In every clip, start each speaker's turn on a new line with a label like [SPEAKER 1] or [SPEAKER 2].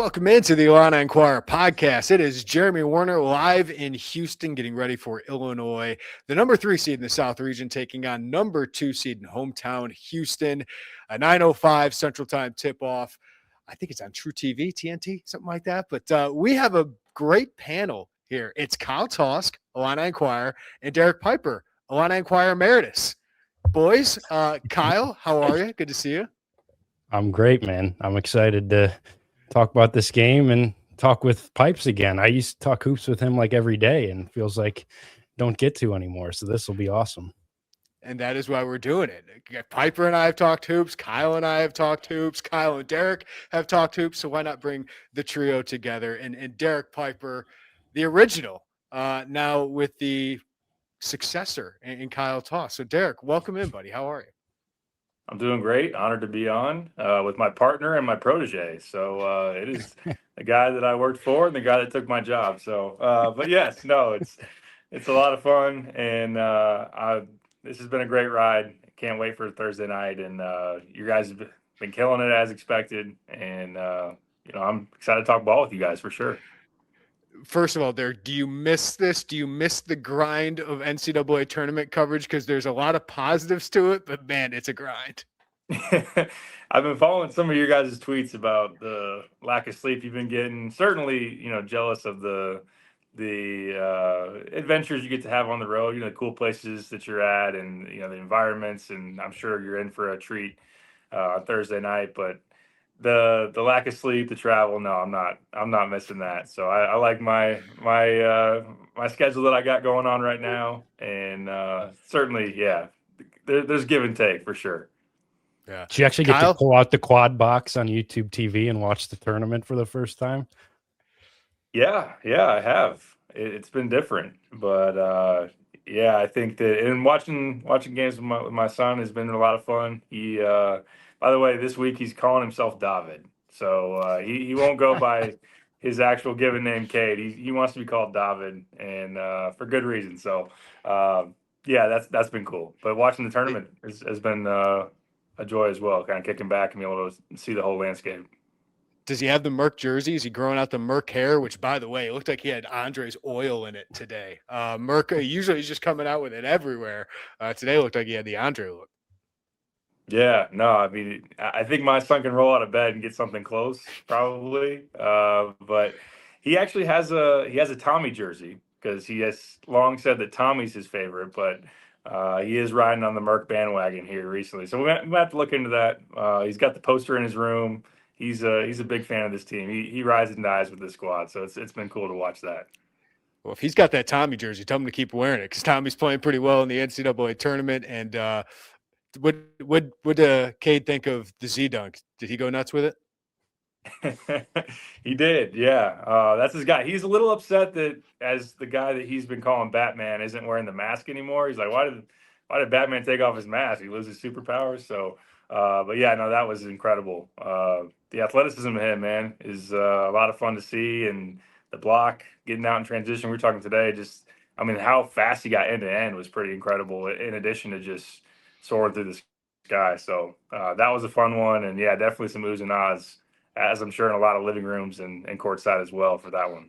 [SPEAKER 1] Welcome into the Illini Inquirer podcast. It is Jeremy Werner live in Houston, getting ready for Illinois, the number 3 seed in the South region, taking on number 2 seed in hometown Houston. A 9:05 Central Time tip-off. I think it's on True TV, TNT, something like that. But we have a great panel here. It's Kyle Tausk, Illini Inquirer, and Derek Piper, Illini Inquirer Emeritus. Boys, Kyle, how are you? Good to see you.
[SPEAKER 2] I'm great, man. I'm excited to talk about this game and talk with Pipes again. I used to talk hoops with him like every day and feels like don't get to anymore. So this will be awesome.
[SPEAKER 1] And that is why we're doing it. Piper and I have talked hoops. Kyle and I have talked hoops. Kyle and Derek have talked hoops. So why not bring the trio together? And Derek Piper, the original, now with the successor in Kyle Tausk. So Derek, welcome in, buddy. How are you?
[SPEAKER 3] I'm doing great. Honored to be on with my partner and my protege. So it is the guy that I worked for and the guy that took my job. So, but yes, no, it's a lot of fun, and this has been a great ride. Can't wait for Thursday night, and you guys have been killing it as expected, and I'm excited to talk ball with you guys for sure.
[SPEAKER 1] First of all, Derek, do you miss this? Do you miss the grind of NCAA tournament coverage? Because there's a lot of positives to it, but man, it's a grind.
[SPEAKER 3] I've been following some of your guys' tweets about the lack of sleep you've been getting. Certainly, jealous of the adventures you get to have on the road, the cool places that you're at, and the environments, and I'm sure you're in for a treat on Thursday night. But the lack of sleep, the travel, no, I'm not missing that. So I like my schedule that I got going on right now, and certainly, yeah, there's give and take for sure.
[SPEAKER 2] Yeah. Did you actually get to pull out the quad box on YouTube TV and watch the tournament for the first time?
[SPEAKER 3] Yeah, I have. It's been different, but yeah, I think that, and watching games with my son has been a lot of fun. He, by the way, this week he's calling himself David, so he won't go by his actual given name, Cade. He wants to be called David, and for good reason. So yeah, that's been cool. But watching the tournament has been a joy as well, kind of kicking back and being able to see the whole landscape.
[SPEAKER 1] Does he have the Merc jersey? Is he growing out the Merc hair? Which, by the way, it looked like he had Andre's oil in it today. Merc, usually he's just coming out with it everywhere. Today looked like he had the Andre look.
[SPEAKER 3] Yeah, no, I mean, I think my son can roll out of bed and get something close, probably. But he actually has a Tommy jersey because he has long said that Tommy's his favorite, but he is riding on the Merc bandwagon here recently. So we have to look into that. He's got the poster in his room. He's a big fan of this team. He rides and dies with this squad, so it's been cool to watch that.
[SPEAKER 1] Well, if he's got that Tommy jersey, tell him to keep wearing it because Tommy's playing pretty well in the NCAA tournament. And what Cade think of the Z dunk? Did he go nuts with
[SPEAKER 3] it? He did, yeah. That's his guy. He's a little upset that as the guy that he's been calling Batman isn't wearing the mask anymore. He's like, why did Batman take off his mask? He loses superpowers. So, but yeah, no, that was incredible. The athleticism of him, man, is a lot of fun to see, and the block, getting out in transition. We were talking today, how fast he got end to end was pretty incredible. In addition to just soaring through the sky, so that was a fun one, and yeah, definitely some oohs and ahs, as I'm sure in a lot of living rooms and courtside as well for that one.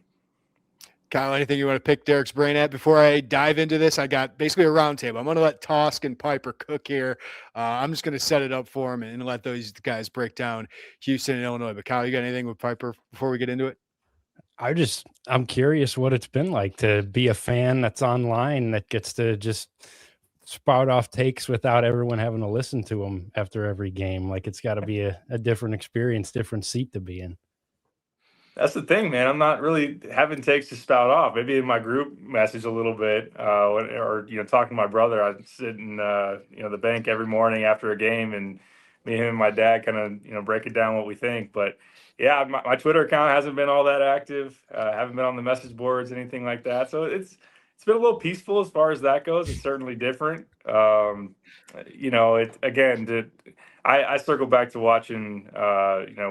[SPEAKER 1] Kyle, anything you want to pick Derek's brain at before I dive into this? I got basically a roundtable. I'm going to let Tausk and Piper cook here. I'm just going to set it up for them and let those guys break down Houston and Illinois. But Kyle, you got anything with Piper before we get into it?
[SPEAKER 2] I'm curious what it's been like to be a fan that's online that gets to just spout off takes without everyone having to listen to them after every game. Like, it's got to be a different experience, different seat to be in.
[SPEAKER 3] That's the thing, man. I'm not really having takes to spout off. Maybe in my group message a little bit, or talking to my brother. I sit in the bank every morning after a game, and me, him, and my dad kind of break it down what we think. But yeah, my Twitter account hasn't been all that active. Haven't been on the message boards, anything like that. So it's been a little peaceful as far as that goes. It's certainly different. I circle back to watching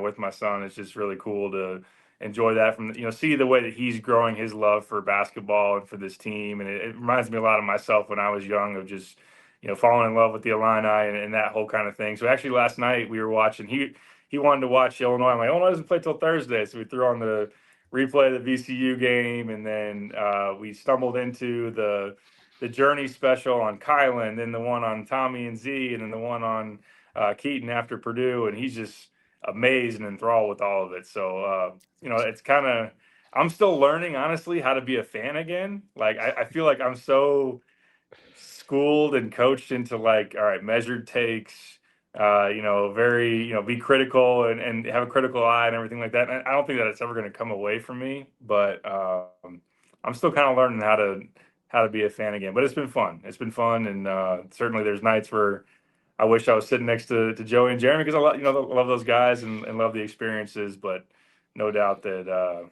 [SPEAKER 3] with my son. It's just really cool to enjoy that from see the way that he's growing his love for basketball and for this team. And it reminds me a lot of myself when I was young, of just falling in love with the Illini and that whole kind of thing. So actually last night we were watching, he he wanted to watch Illinois. I'm like, Illinois doesn't play till Thursday, so we threw on the replay of the VCU game, and then we stumbled into the Journey special on Kylan, then the one on Tommy and Z, and then the one on Keaton after Purdue, and he's just amazed and enthralled with all of it. So it's kind of, I'm still learning, honestly, how to be a fan again. Like I feel like I'm so schooled and coached into like, all right, measured takes, very, be critical and have a critical eye and everything like that. And I don't think that it's ever going to come away from me, but I'm still kind of learning how to be a fan again. But it's been fun. It's been fun, and certainly there's nights where I wish I was sitting next to Joey and Jeremy, because I love those guys and love the experiences. But no doubt that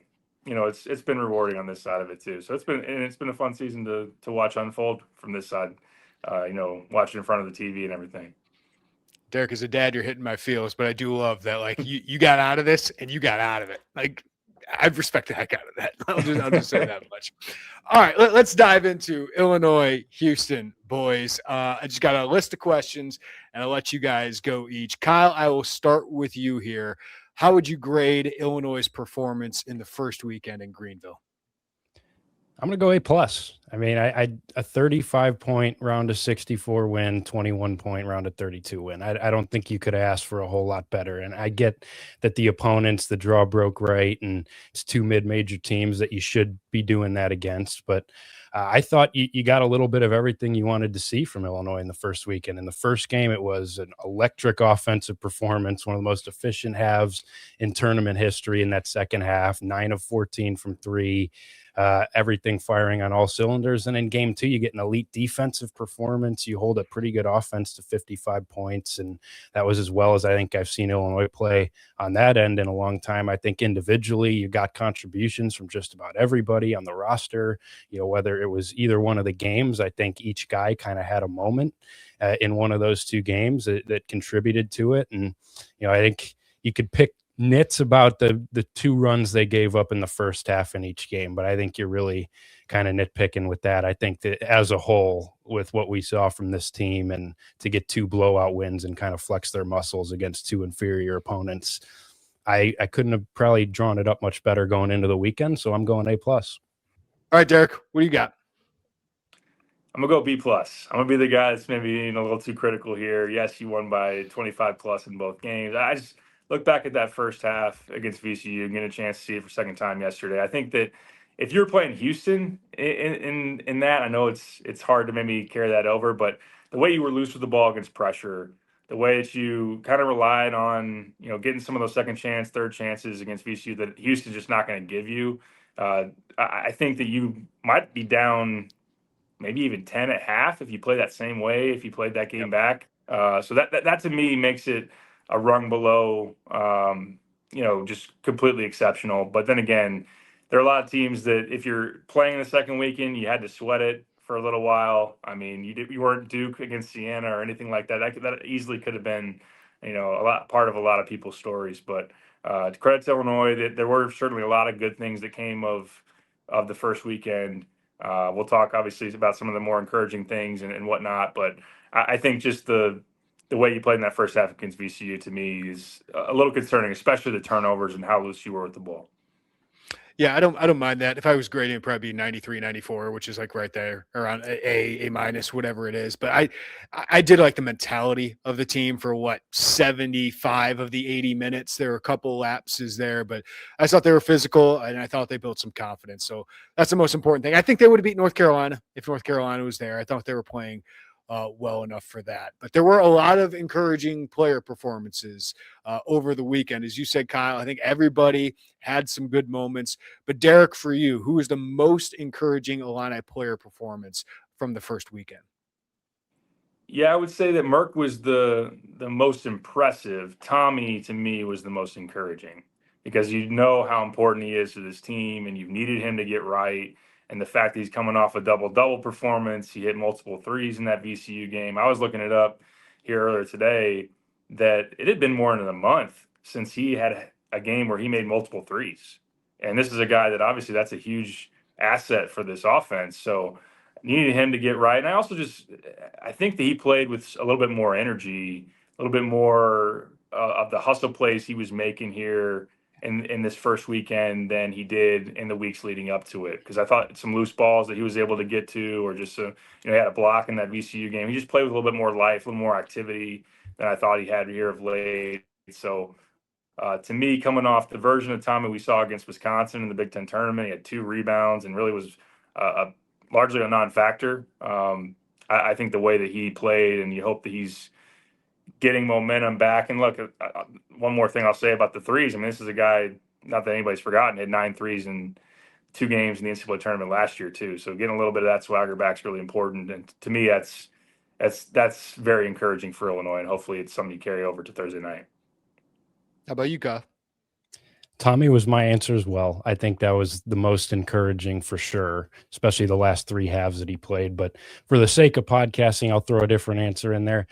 [SPEAKER 3] it's been rewarding on this side of it too. So it's been a fun season to watch unfold from this side. Watching in front of the TV and everything.
[SPEAKER 1] Derek, as a dad, you're hitting my feels, but I do love that. Like you got out of this and you got out of it. Like I respect the heck out of that. I'll just say that much. All right, let's dive into Illinois, Houston, boys. I just got a list of questions, and I'll let you guys go each. Kyle, I will start with you here. How would you grade Illinois' performance in the first weekend in Greenville?
[SPEAKER 2] I'm going to go A+. I mean, I a 35-point round of 64 win, 21-point round of 32 win. I don't think you could ask for a whole lot better. And I get that the opponents, the draw broke right, and it's two mid-major teams that you should be doing that against. But I thought you got a little bit of everything you wanted to see from Illinois in the first weekend. In the first game, it was an electric offensive performance, one of the most efficient halves in tournament history in that second half, 9 of 14 from three. Everything firing on all cylinders. And in game two, you get an elite defensive performance. You hold a pretty good offense to 55 points. And that was as well as I think I've seen Illinois play on that end in a long time. I think individually, you got contributions from just about everybody on the roster. Whether it was either one of the games, I think each guy kind of had a moment in one of those two games that contributed to it. And, I think you could pick nits about the two runs they gave up in the first half in each game, but I think you're really kind of nitpicking with that. I think that as a whole, with what we saw from this team, and to get two blowout wins and kind of flex their muscles against two inferior opponents, I couldn't have probably drawn it up much better going into the weekend. So I'm going A+.
[SPEAKER 1] All right, Derek, what do you got?
[SPEAKER 3] I'm gonna go B+. I'm gonna be the guy that's maybe being a little too critical here. Yes, you won by 25+ in both games. I just look back at that first half against VCU and get a chance to see it for a second time yesterday. I think that if you're playing Houston in that, I know it's hard to maybe carry that over, but the way you were loose with the ball against pressure, the way that you kind of relied on getting some of those second chance, third chances against VCU that Houston's just not going to give you. I think that you might be down maybe even 10 at half if you play that same way, if you played that game back. So that to me makes it a rung below, just completely exceptional. But then again, there are a lot of teams that if you're playing in the second weekend, you had to sweat it for a little while. I mean, you weren't Duke against Siena or anything like that. That easily could have been, part of a lot of people's stories. But to credit to Illinois, there were certainly a lot of good things that came of the first weekend. We'll talk obviously about some of the more encouraging things and whatnot, but I think just the way you played in that first half against VCU to me is a little concerning, especially the turnovers and how loose you were with the ball.
[SPEAKER 1] Yeah, I don't mind that. If I was grading, it'd probably be 93, 94, which is like right there around A minus, whatever it is. But I did like the mentality of the team for 75 of the 80 minutes. There were a couple lapses there, but I thought they were physical and I thought they built some confidence. So that's the most important thing. I think they would have beat North Carolina if North Carolina was there. I thought they were playing well enough for that. But there were a lot of encouraging player performances over the weekend. As you said, Kyle, I think everybody had some good moments. But Derek, for you, who was the most encouraging Illini player performance from the first weekend?
[SPEAKER 3] Yeah, I would say that Merck was the most impressive. Tommy, to me, was the most encouraging because you know how important he is to this team and you've needed him to get right. And the fact that he's coming off a double-double performance, he hit multiple threes in that VCU game. I was looking it up here earlier today that it had been more than a month since he had a game where he made multiple threes. And this is a guy that obviously that's a huge asset for this offense. So needed him to get right. And I think that he played with a little bit more energy, a little bit more of the hustle plays he was making here in this first weekend than he did in the weeks leading up to it. Because I thought some loose balls that he was able to get to, or just he had a block in that VCU game. He just played with a little bit more life, a little more activity than I thought he had here of late. So to me, coming off the version of Tommy we saw against Wisconsin in the Big Ten tournament, he had 2 rebounds and really was largely a non-factor. I think the way that he played, and you hope that he's getting momentum back. And look, one more thing I'll say about the threes. I mean, this is a guy, not that anybody's forgotten, had 9 threes in 2 games in the NCAA tournament last year too. So getting a little bit of that swagger back is really important. And to me, that's very encouraging for Illinois. And hopefully it's something you carry over to Thursday night.
[SPEAKER 1] How about you, Kyle?
[SPEAKER 2] Tommy was my answer as well. I think that was the most encouraging for sure, especially the last 3 halves that he played. But for the sake of podcasting, I'll throw a different answer in there.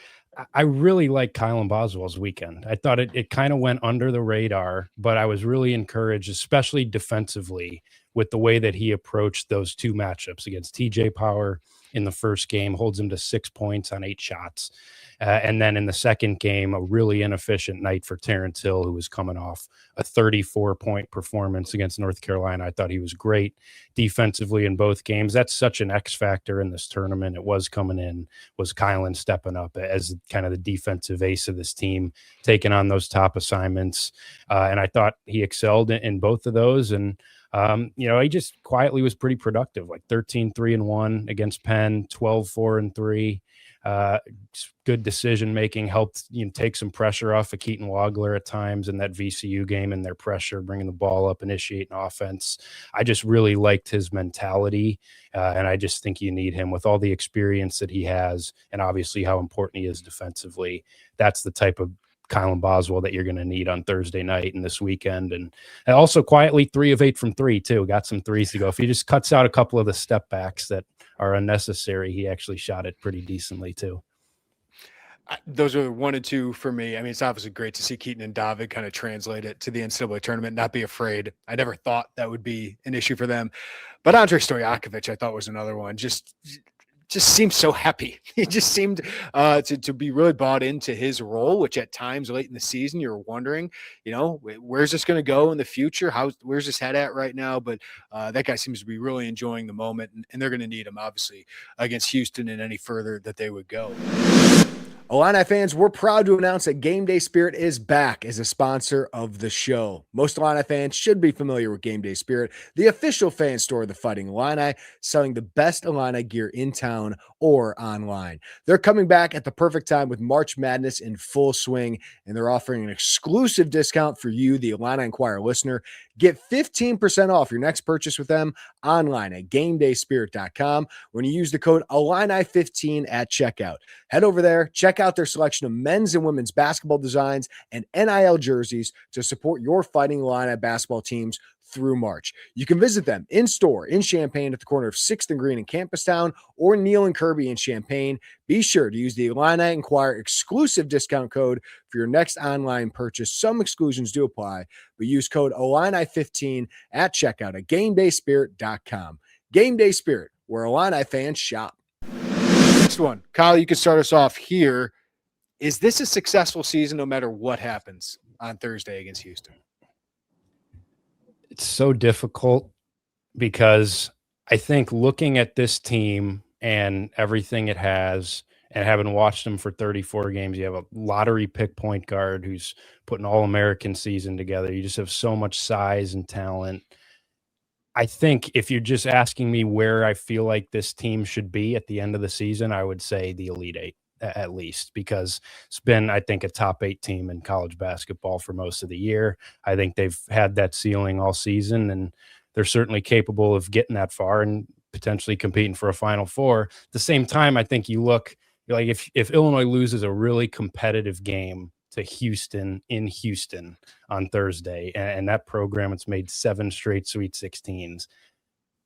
[SPEAKER 2] I really like Kylan Boswell's weekend. I thought it kind of went under the radar, but I was really encouraged, especially defensively, with the way that he approached those 2 matchups against TJ Power in the first game, holds him to 6 points on 8 shots. And then in the second game, a really inefficient night for Terrence Hill, who was coming off a 34-point performance against North Carolina. I thought he was great defensively in both games. That's such an X factor in this tournament. It was coming in, was Kylan stepping up as kind of the defensive ace of this team, taking on those top assignments. And I thought he excelled in both of those. And he just quietly was pretty productive, like 13-3-1 against Penn, 12-4-3. Good decision making, helped take some pressure off of Keaton Wagler at times in that VCU game, and their pressure, bringing the ball up, initiating offense. I just really liked his mentality, and I just think you need him with all the experience that he has, and obviously how important he is defensively. That's the type of Kylan Boswell that you're going to need on Thursday night and this weekend. And also quietly 3 of 8 from 3 too. Got some threes to go. If he just cuts out a couple of the step backs that are unnecessary, he actually shot it pretty decently too.
[SPEAKER 1] Those are 1 and 2 for me. I mean, it's obviously great to see Keaton and David kind of translate it to the NCAA tournament, not be afraid. I never thought that would be an issue for them. But Andre Stojakovic, I thought, was another one. Just seemed so happy. He just seemed to be really bought into his role, which at times late in the season, you're wondering, where's this going to go in the future? Where's his head at right now? But that guy seems to be really enjoying the moment, and they're going to need him, obviously, against Houston and any further that they would go. Illini fans, we're proud to announce that Game Day Spirit is back as a sponsor of the show. Most Illini fans should be familiar with Game Day Spirit, the official fan store of the Fighting Illini, selling the best Illini gear in town or online. They're coming back at the perfect time with March Madness in full swing, and they're offering an exclusive discount for you, the Illini Inquirer listener. Get 15% off your next purchase with them online at GameDaySpirit.com when you use the code Illini15 at checkout. Head over there, check out their selection of men's and women's basketball designs and NIL jerseys to support your Fighting Illini basketball teams through March. You can visit them in store in Champaign at the corner of 6th and Green in Campustown, or Neal and Kirby in Champaign. Be sure to use the Illini Inquirer exclusive discount code for your next online purchase. Some exclusions do apply, but use code Illini15 at checkout at GameDaySpirit.com. Game Day Spirit, where Illini fans shop. Next one. Kyle, you can start us off here. Is this a successful season no matter what happens on Thursday against Houston?
[SPEAKER 2] It's so difficult because I think looking at this team and everything it has, and having watched them for 34 games, you have a lottery pick point guard who's putting All-American season together. You just have so much size and talent. I think if you're just asking me where I feel like this team should be at the end of the season, I would say the Elite Eight at least, because it's been, I think, a top 8 team in college basketball for most of the year. I think they've had that ceiling all season, and they're certainly capable of getting that far and potentially competing for a Final Four. At the same time, I think you're like, if Illinois loses a really competitive game to Houston in Houston on Thursday, and that program, it's made 7 straight Sweet 16s,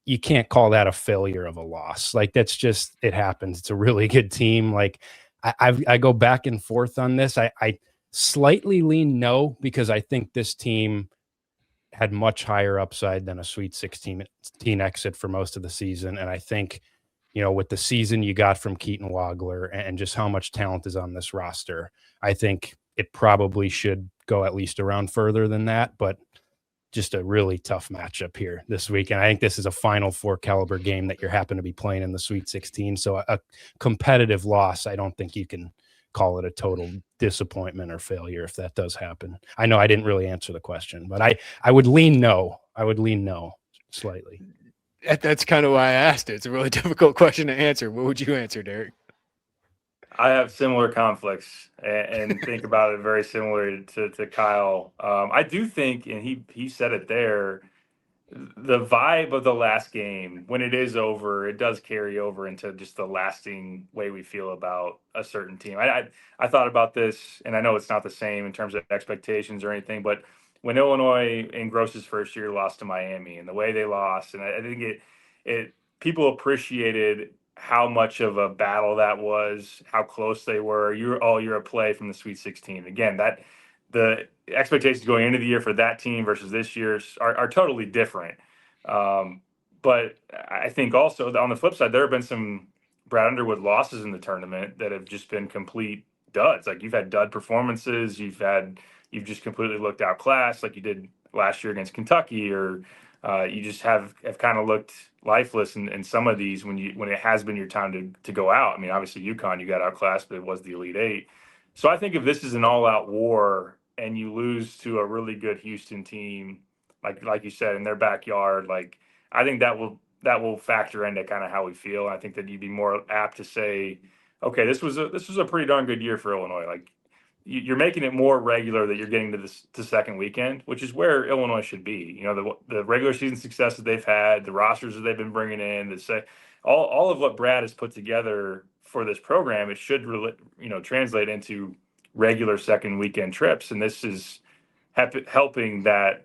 [SPEAKER 2] you can't call that a failure of a loss. Like, that's just, it happens. It's a really good team. Like, I go back and forth on this. I slightly lean no, because I think this team had much higher upside than a Sweet 16 exit for most of the season. And I think, with the season you got from Keaton Wagler and just how much talent is on this roster, I think it probably should go at least a round further than that, but just a really tough matchup here this week. And I think this is a Final Four caliber game that you're happen to be playing in the Sweet 16. So a competitive loss, I don't think you can call it a total disappointment or failure if that does happen. I know I didn't really answer the question, but I would lean no. I would lean no slightly.
[SPEAKER 1] That's kind of why I asked it. It's a really difficult question to answer. What would you answer, Derek?
[SPEAKER 3] I have similar conflicts and think about it very similar to Kyle. I do think, and he said it there, the vibe of the last game, when it is over, it does carry over into just the lasting way we feel about a certain team. I thought about this, and I know it's not the same in terms of expectations or anything, but when Illinois in Gross's first year lost to Miami and the way they lost, and I think it people appreciated how much of a battle that was, how close they were. You're a play from the Sweet 16. Again, that the expectations going into the year for that team versus this year's are totally different. But I think also on the flip side, there have been some Brad Underwood losses in the tournament that have just been complete duds. Like you've had dud performances, you've just completely looked outclassed, like you did last year against Kentucky, or you just have kind of looked lifeless in some of these when it has been your time to go out. I mean, obviously UConn, you got outclassed, but it was the Elite Eight. So I think if this is an all-out war and you lose to a really good Houston team, like you said, in their backyard, like I think that will factor into kind of how we feel. I think that you'd be more apt to say, okay, this was a pretty darn good year for Illinois. Like you're making it more regular that you're getting to second weekend, which is where Illinois should be. You know, the regular season success that they've had, the rosters that they've been bringing in, all of what Brad has put together for this program, it should translate into regular second weekend trips, and this is helping that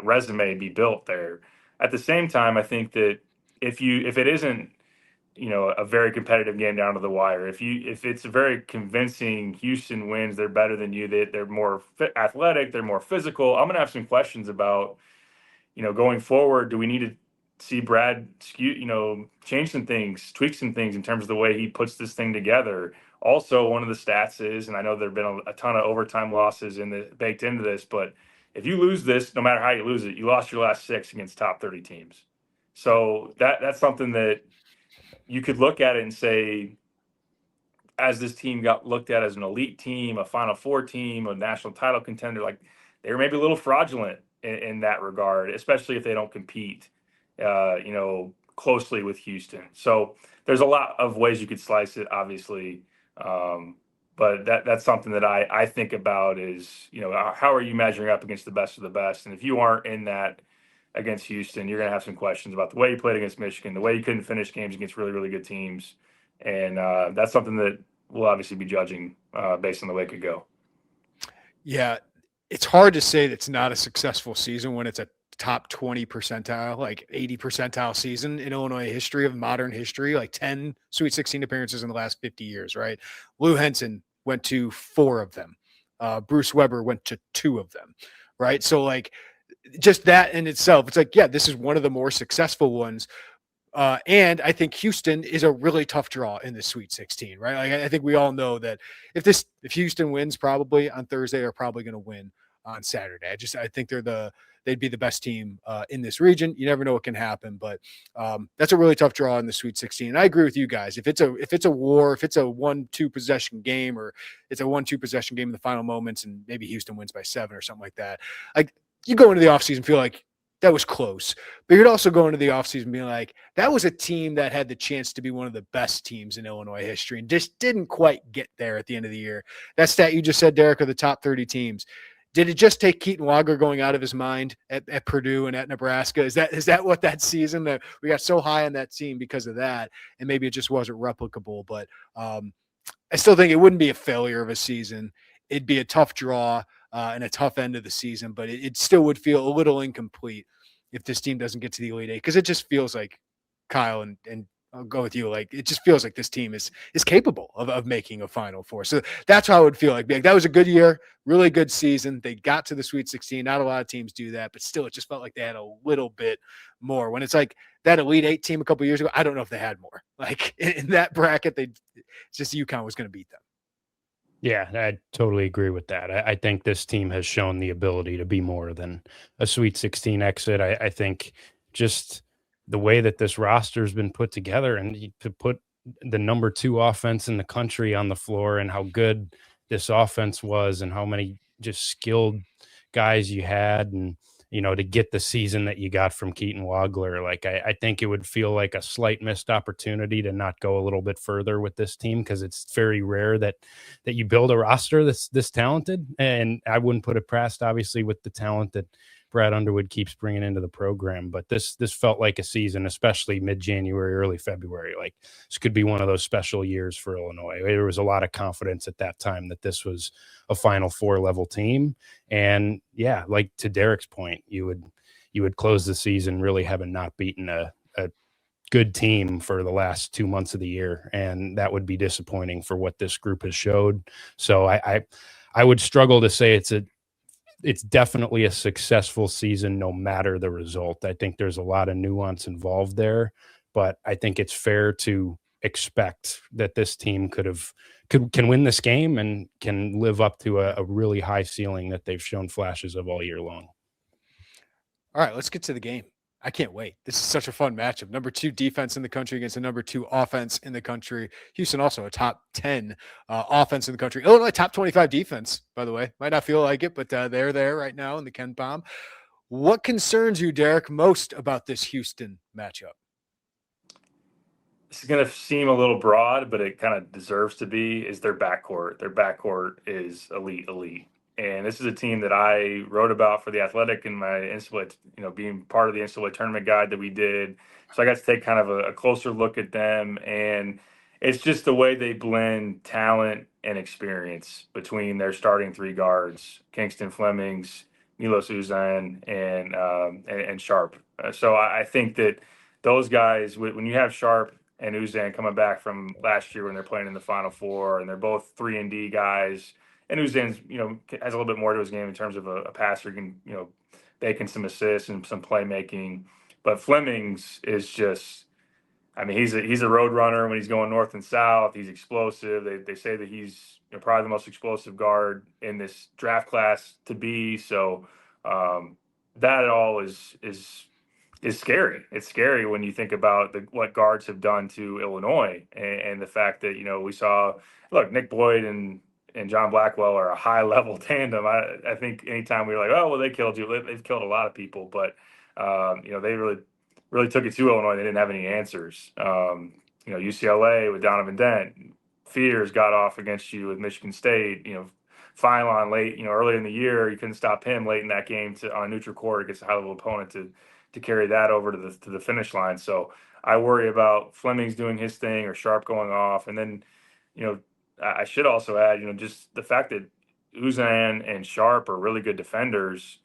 [SPEAKER 3] resume be built there. At the same time, I think that if it isn't a very competitive game down to the wire, if it's a very convincing Houston wins, they're better than you, they're more athletic, they're more physical, I'm gonna have some questions about going forward. Do we need to see Brad change some things, tweak some things in terms of the way he puts this thing together? Also, one of the stats is, and I know there have been a ton of overtime losses baked into this, but if you lose this, no matter how you lose it, you lost your last 6 against top 30 teams. So that's something that you could look at it and say, as this team got looked at as an elite team, a Final Four team, a national title contender, like they were maybe a little fraudulent in that regard, especially if they don't compete, closely with Houston. So there's a lot of ways you could slice it, obviously. But that's something that I think about is, how are you measuring up against the best of the best? And if you aren't in that against Houston, you're going to have some questions about the way you played against Michigan, the way you couldn't finish games against really, really good teams. And that's something that we'll obviously be judging based on the way it could go.
[SPEAKER 1] Yeah, it's hard to say that's not a successful season when it's a top 20 percentile, like 80 percentile season in Illinois history, of modern history, like 10 Sweet 16 appearances in the last 50 years, right? Lou Henson went to 4 of them. Bruce Weber went to 2 of them, right? So like just that in itself, it's like, yeah, this is one of the more successful ones. And I think Houston is a really tough draw in the Sweet 16, right? Like I think we all know that if Houston wins probably on Thursday, they're probably going to win on Saturday. I think they'd be the best team in this region. You never know what can happen, but that's a really tough draw in the Sweet 16. And I agree with you guys. If it's a war, if it's a 1-2 possession game, or it's a 1-2 possession game in the final moments, and maybe Houston wins by 7 or something like that, like you go into the offseason feel like that was close, but you'd also go into the offseason being like, that was a team that had the chance to be one of the best teams in Illinois history and just didn't quite get there at the end of the year. That stat you just said, Derek, of the top 30 teams. Did it just take Keaton Walker going out of his mind at Purdue and at Nebraska? Is that what that season that we got so high on that team because of that? And maybe it just wasn't replicable, but I still think it wouldn't be a failure of a season. It'd be a tough draw and a tough end of the season, but it still would feel a little incomplete if this team doesn't get to the Elite Eight, because it just feels like, Kyle, and I'll go with you, like it just feels like this team is capable of making a Final Four. So that's how it would feel like. That was a good year, really good season. They got to the Sweet 16. Not a lot of teams do that, but still it just felt like they had a little bit more. When it's like that Elite Eight team a couple years ago, I don't know if they had more. Like in that bracket, it's just UConn was going to beat them.
[SPEAKER 2] Yeah, I totally agree with that. I think this team has shown the ability to be more than a Sweet 16 exit. I think just the way that this roster has been put together and to put the number two offense in the country on the floor and how good this offense was and how many just skilled guys you had and to get the season that you got from Keaton Wagler, like I think it would feel like a slight missed opportunity to not go a little bit further with this team because it's very rare that you build a roster that's this talented. And I wouldn't put it past, obviously, with the talent that Brad Underwood keeps bringing into the program. But this felt like a season, especially mid-January, early February. Like this could be one of those special years for Illinois. There was a lot of confidence at that time that this was a Final Four level team. And yeah, like to Derek's point, you would close the season really having not beaten a good team for the last 2 months of the year, and that would be disappointing for what this group has showed. So I would struggle to say it's definitely a successful season no matter the result. I think there's a lot of nuance involved there, but I think it's fair to expect that this team can win this game and can live up to a really high ceiling that they've shown flashes of all year long.
[SPEAKER 1] All right, let's get to the game. I can't wait. This is such a fun matchup. Number 2 defense in the country against the number 2 offense in the country. Houston also a top 10 offense in the country. Illinois top 25 defense, by the way. Might not feel like it, but they're there right now in the Ken Palm. What concerns you, Derek, most about this Houston matchup?
[SPEAKER 3] This is going to seem a little broad, but it kind of deserves to be, is their backcourt. Their backcourt is elite. And this is a team that I wrote about for The Athletic in my NCAA, being part of the NCAA tournament guide that we did. So I got to take kind of a closer look at them. And it's just the way they blend talent and experience between their starting 3 guards, Kingston Flemings, Milos Uzan, and Sharp. So I think that those guys, when you have Sharp and Uzan coming back from last year when they're playing in the Final Four, and they're both 3-and-D guys, and Uzan's, has a little bit more to his game in terms of a passer, can, making some assists and some playmaking. But Flemings is just, I mean, he's a road runner when he's going north and south. He's explosive. They say that he's probably the most explosive guard in this draft class to be. So that all is scary. It's scary when you think about what guards have done to Illinois and the fact that we saw. Look, Nick Boyd and John Blackwell are a high level tandem. I think anytime we were like, oh well, they killed you. They've killed a lot of people, but they really took it to Illinois. They didn't have any answers. UCLA with Donovan Dent, Fears got off against you with Michigan State. Phylon late, early in the year, you couldn't stop him late in that game on a neutral court against a high level opponent to carry that over to the finish line. So I worry about Flemings doing his thing or Sharp going off. And then, I should also add, just the fact that Uzan and Sharp are really good defenders.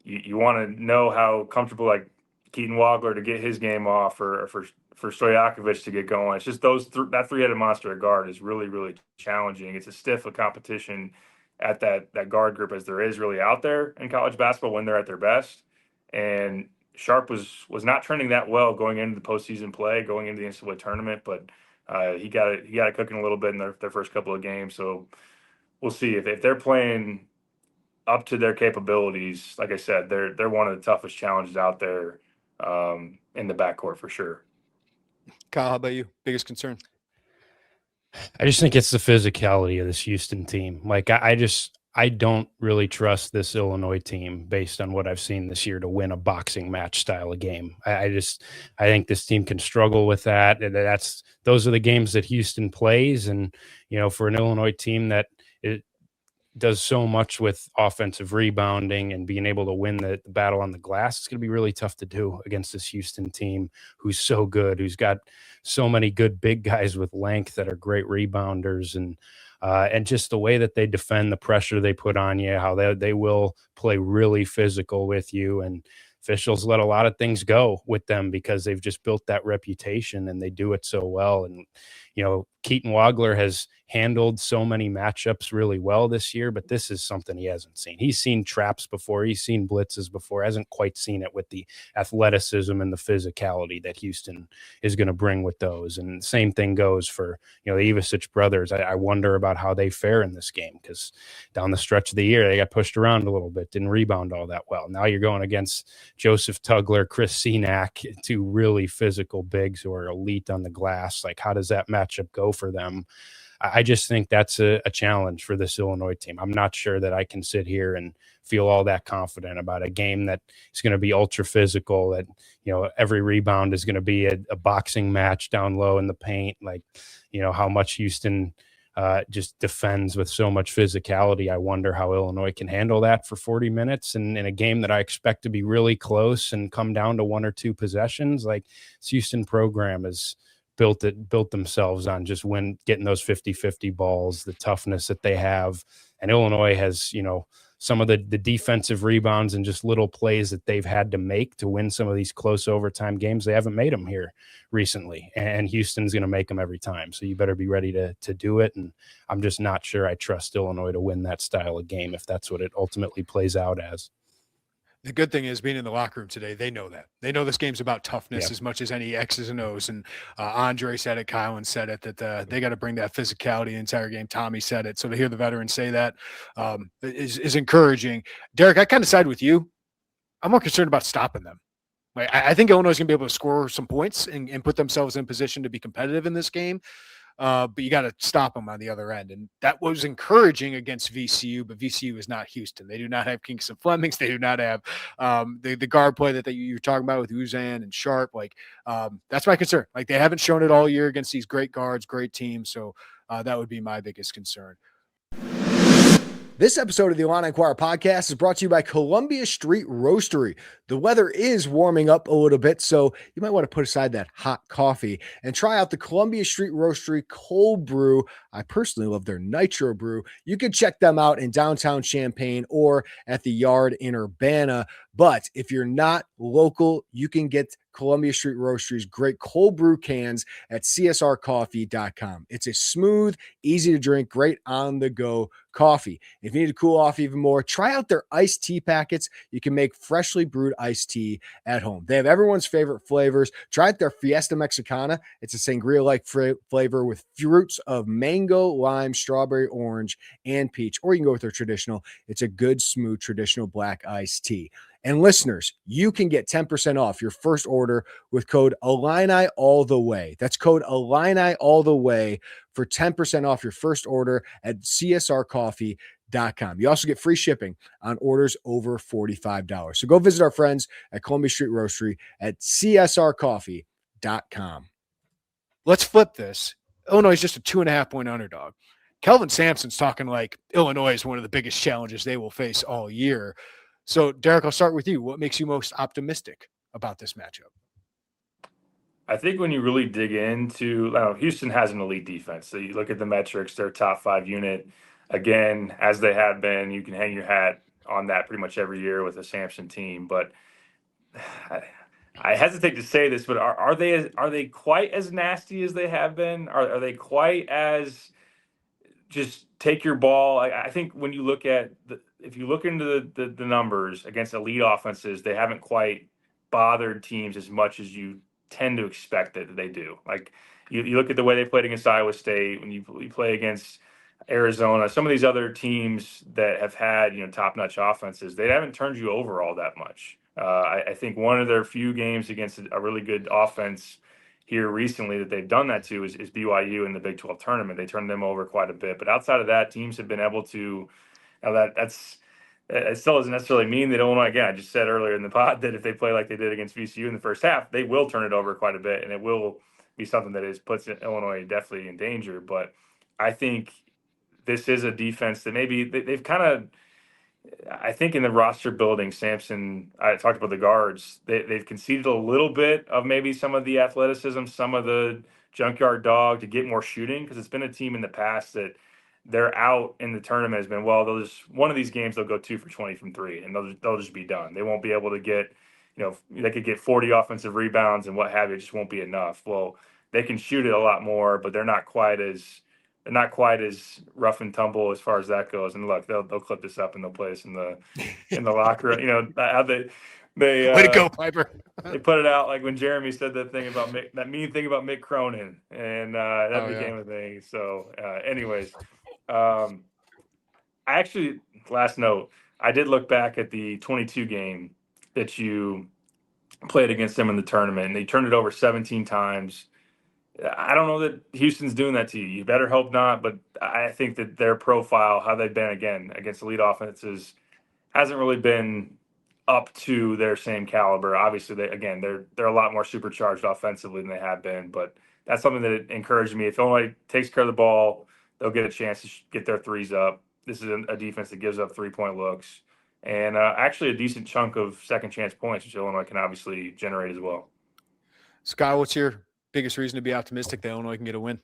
[SPEAKER 3] You want to know how comfortable like Keaton Wagler to get his game off or for Stojakovic to get going. It's just that 3-headed monster at guard is really, really challenging. It's as stiff a competition at that guard group as there is really out there in college basketball when they're at their best. And Sharp was not trending that well going into the postseason play, going into the NCAA tournament, but he got it cooking a little bit in their first couple of games. So we'll see if they're playing up to their capabilities. Like I said, they're one of the toughest challenges out there in the backcourt for sure.
[SPEAKER 1] Kyle, how about you? Biggest concern?
[SPEAKER 2] I just think it's the physicality of this Houston team. Like I don't really trust this Illinois team based on what I've seen this year to win a boxing match style of game. I think this team can struggle with that. And those are the games that Houston plays. And, for an Illinois team that it does so much with offensive rebounding and being able to win the battle on the glass, it's going to be really tough to do against this Houston team who's so good, who's got so many good big guys with length that are great rebounders and just the way that they defend the pressure they put on you, how they will play really physical with you. And officials let a lot of things go with them because they've just built that reputation and they do it so well. And, Keaton Wagler has handled so many matchups really well this year, but this is something he hasn't seen. He's seen traps before, he's seen blitzes before, hasn't quite seen it with the athleticism and the physicality that Houston is going to bring with those. And the same thing goes for, the Ivasic brothers. I wonder about how they fare in this game, because down the stretch of the year, they got pushed around a little bit, didn't rebound all that well. Now you're going against Joseph Tugler, Chris Senack, two really physical bigs who are elite on the glass. Like, how does that matchup go for them? I just think that's a challenge for this Illinois team. I'm not sure that I can sit here and feel all that confident about a game that is going to be ultra physical, that, every rebound is going to be a boxing match down low in the paint. Like, how much Houston just defends with so much physicality. I wonder how Illinois can handle that for 40 minutes. And in a game that I expect to be really close and come down to one or two possessions, like, this Houston program is built themselves on just getting those 50-50 balls, the toughness that they have. And Illinois has, some of the defensive rebounds and just little plays that they've had to make to win some of these close overtime games. They haven't made them here recently, and Houston's going to make them every time. So you better be ready to do it. And I'm just not sure I trust Illinois to win that style of game if that's what it ultimately plays out as.
[SPEAKER 1] The good thing is, being in the locker room today, they know that. They know this game's about toughness as much as any X's and O's. And Andre said it, Kylan said it, that they got to bring that physicality the entire game. Tommy said it. So to hear the veterans say that is encouraging. Derek, I kind of side with you. I'm more concerned about stopping them. Like, I think Illinois is going to be able to score some points and put themselves in position to be competitive in this game. But you got to stop them on the other end. And that was encouraging against VCU, but VCU is not Houston. They do not have Kingston Flemings. They do not have the guard play that you're talking about with Uzan and Sharp. Like, that's my concern. Like, they haven't shown it all year against these great guards, great teams. So that would be my biggest concern. This episode of the Illini Inquirer podcast is brought to you by Columbia Street Roastery. The weather is warming up a little bit, so you might want to put aside that hot coffee and try out the Columbia Street Roastery cold brew. I personally love their nitro brew. You can check them out in downtown Champaign or at the Yard in Urbana. But if you're not local, you can get Columbia Street Roastery's great cold brew cans at csrcoffee.com. It's a smooth, easy to drink, great on the go coffee. If you need to cool off even more, try out their iced tea packets. You can make freshly brewed iced tea at home. They have everyone's favorite flavors. Try out their Fiesta Mexicana. It's a sangria-like flavor with fruits of mango, lime, strawberry, orange, and peach. Or you can go with their traditional. It's a good, smooth, traditional black iced tea. And listeners, you can get 10% off your first order with code Illini all the way. That's code Illini all the way for 10% off your first order at csrcoffee.com. You also get free shipping on orders over $45. So go visit our friends at Columbia Street Roastery at csrcoffee.com. Let's flip this. Illinois is just a 2.5-point underdog. Kelvin Sampson's talking like Illinois is one of the biggest challenges they will face all year. So, Derek, I'll start with you. What makes you most optimistic about this matchup?
[SPEAKER 3] I think when you really dig into Houston has an elite defense. So you look at the metrics, they're a top 5 unit. Again, as they have been, you can hang your hat on that pretty much every year with a Sampson team. But I hesitate to say this, but are they quite as nasty as they have been? Are they quite as just take your ball? I think when you look at if you look into the numbers against elite offenses, they haven't quite bothered teams as much as you tend to expect that they do. Like you look at the way they played against Iowa State, when you play against Arizona, some of these other teams that have had top-notch offenses, they haven't turned you over all that much. I think one of their few games against a really good offense here recently that they've done that to is BYU in the Big 12 tournament. They turned them over quite a bit. But outside of that, teams have been able to it still doesn't necessarily mean that Illinois, again, I just said earlier in the pod that if they play like they did against VCU in the first half, they will turn it over quite a bit, and it will be something that puts Illinois definitely in danger. But I think this is a defense that maybe they've kind of, I think in the roster building, Sampson, I talked about the guards, they've conceded a little bit of maybe some of the athleticism, some of the junkyard dog to get more shooting, because it's been a team in the past that they're out in the tournament has been, well, one of these games they'll go 2 for 20 from 3, and they'll just be done. They won't be able to get, they could get 40 offensive rebounds and what have you. It just won't be enough. Well, they can shoot it a lot more, but they're not quite as rough and tumble as far as that goes. And look, they'll clip this up and they'll play us in the locker room. You know how they
[SPEAKER 1] Way to go, Piper.
[SPEAKER 3] they put it out like when Jeremy said that thing about that mean thing about Mick Cronin, and that became a thing. So, anyways, I actually, last note, I did look back at the 22 game that you played against them in the tournament, and they turned it over 17 times. I don't know that Houston's doing that to you. You better hope not, but I think that their profile, how they've been again against elite offenses, hasn't really been up to their same caliber. Obviously, they're a lot more supercharged offensively than they have been, but that's something that encouraged me. If Illinois takes care of the ball, they'll get a chance to get their threes up. This is a defense that gives up 3-point looks, and actually a decent chunk of second chance points, which Illinois can obviously generate as well.
[SPEAKER 1] Scott, what's your biggest reason to be optimistic that Illinois can get a win?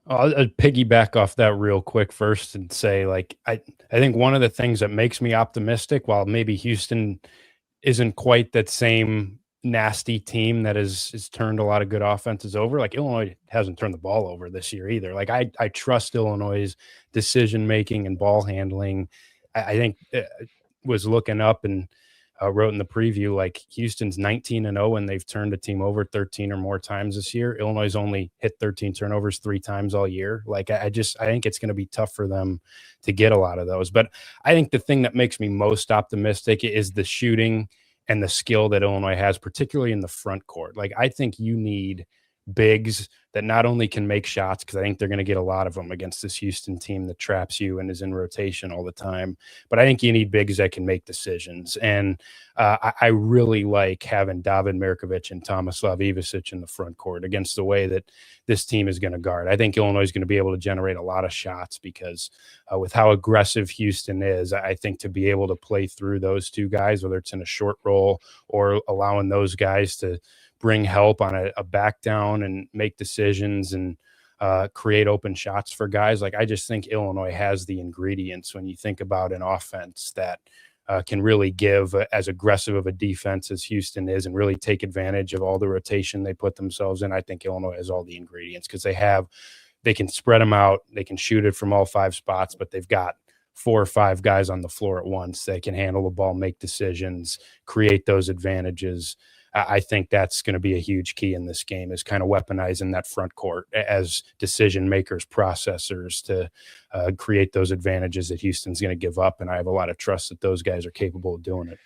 [SPEAKER 2] I'll piggyback off that real quick first and say, like, I think one of the things that makes me optimistic, while maybe Houston isn't quite that same nasty team that has turned a lot of good offenses over, like Illinois hasn't turned the ball over this year either. Like I trust Illinois' decision making and ball handling. I think was looking up and wrote in the preview, like Houston's 19-0 and they've turned a team over 13 or more times this year. Illinois only hit 13 turnovers 3 times all year. Like I think it's going to be tough for them to get a lot of those. But I think the thing that makes me most optimistic is the shooting and the skill that Illinois has, particularly in the front court. Like I think you need bigs that not only can make shots, because I think they're going to get a lot of them against this Houston team that traps you and is in rotation all the time. But I think you need bigs that can make decisions. And I really like having David Mirkovic and Tomislav Ivicic in the front court against the way that this team is going to guard. I think Illinois is going to be able to generate a lot of shots because with how aggressive Houston is, I think to be able to play through those two guys, whether it's in a short roll or allowing those guys to bring help on a back down and make decisions and create open shots for guys. Like I just think Illinois has the ingredients when you think about an offense that can really give as aggressive of a defense as Houston is and really take advantage of all the rotation they put themselves in. I think Illinois has all the ingredients because they can spread them out. They can shoot it from all 5 spots, but they've got 4 or 5 guys on the floor at once. They can handle the ball, make decisions, create those advantages. I think that's going to be a huge key in this game, is kind of weaponizing that front court as decision makers, processors to create those advantages that Houston's going to give up. And I have a lot of trust that those guys are capable of doing it.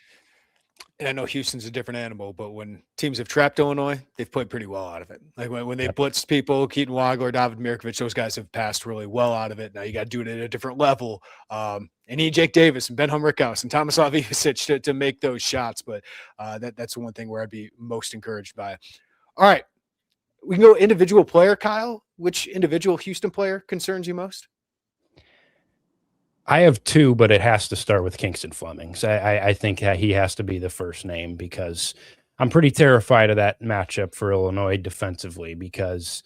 [SPEAKER 1] And I know Houston's a different animal, but when teams have trapped Illinois, they've played pretty well out of it. Like when they blitzed people, Keaton Wagler, David Mirkovic, those guys have passed really well out of it. Now you got to do it at a different level. And need Jake Davis and Ben Humrickhouse and Tomislav Ivicic to make those shots. But that's the one thing where I'd be most encouraged by. All right. We can go individual player, Kyle. Which individual Houston player concerns you most?
[SPEAKER 2] I have 2, but it has to start with Kingston Fleming. So I think he has to be the first name because I'm pretty terrified of that matchup for Illinois defensively because,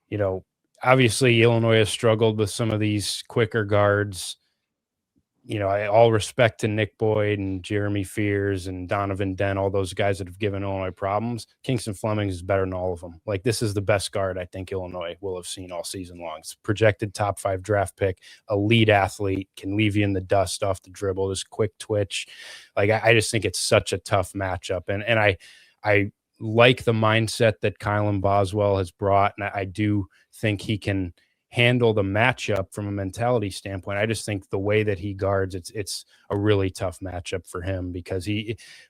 [SPEAKER 2] you know, obviously Illinois has struggled with some of these quicker guards. You know, all respect to Nick Boyd and Jeremy Fears and Donovan Dent, all those guys that have given Illinois problems. Kingston Fleming is better than all of them. Like, this is the best guard I think Illinois will have seen all season long. It's projected top 5 draft pick, elite athlete, can leave you in the dust off the dribble, this quick twitch. Like, I just think it's such a tough matchup. And I like the mindset that Kylan Boswell has brought, and I do think he can handle the matchup from a mentality standpoint. I just think the way that he guards, it's a really tough matchup for him because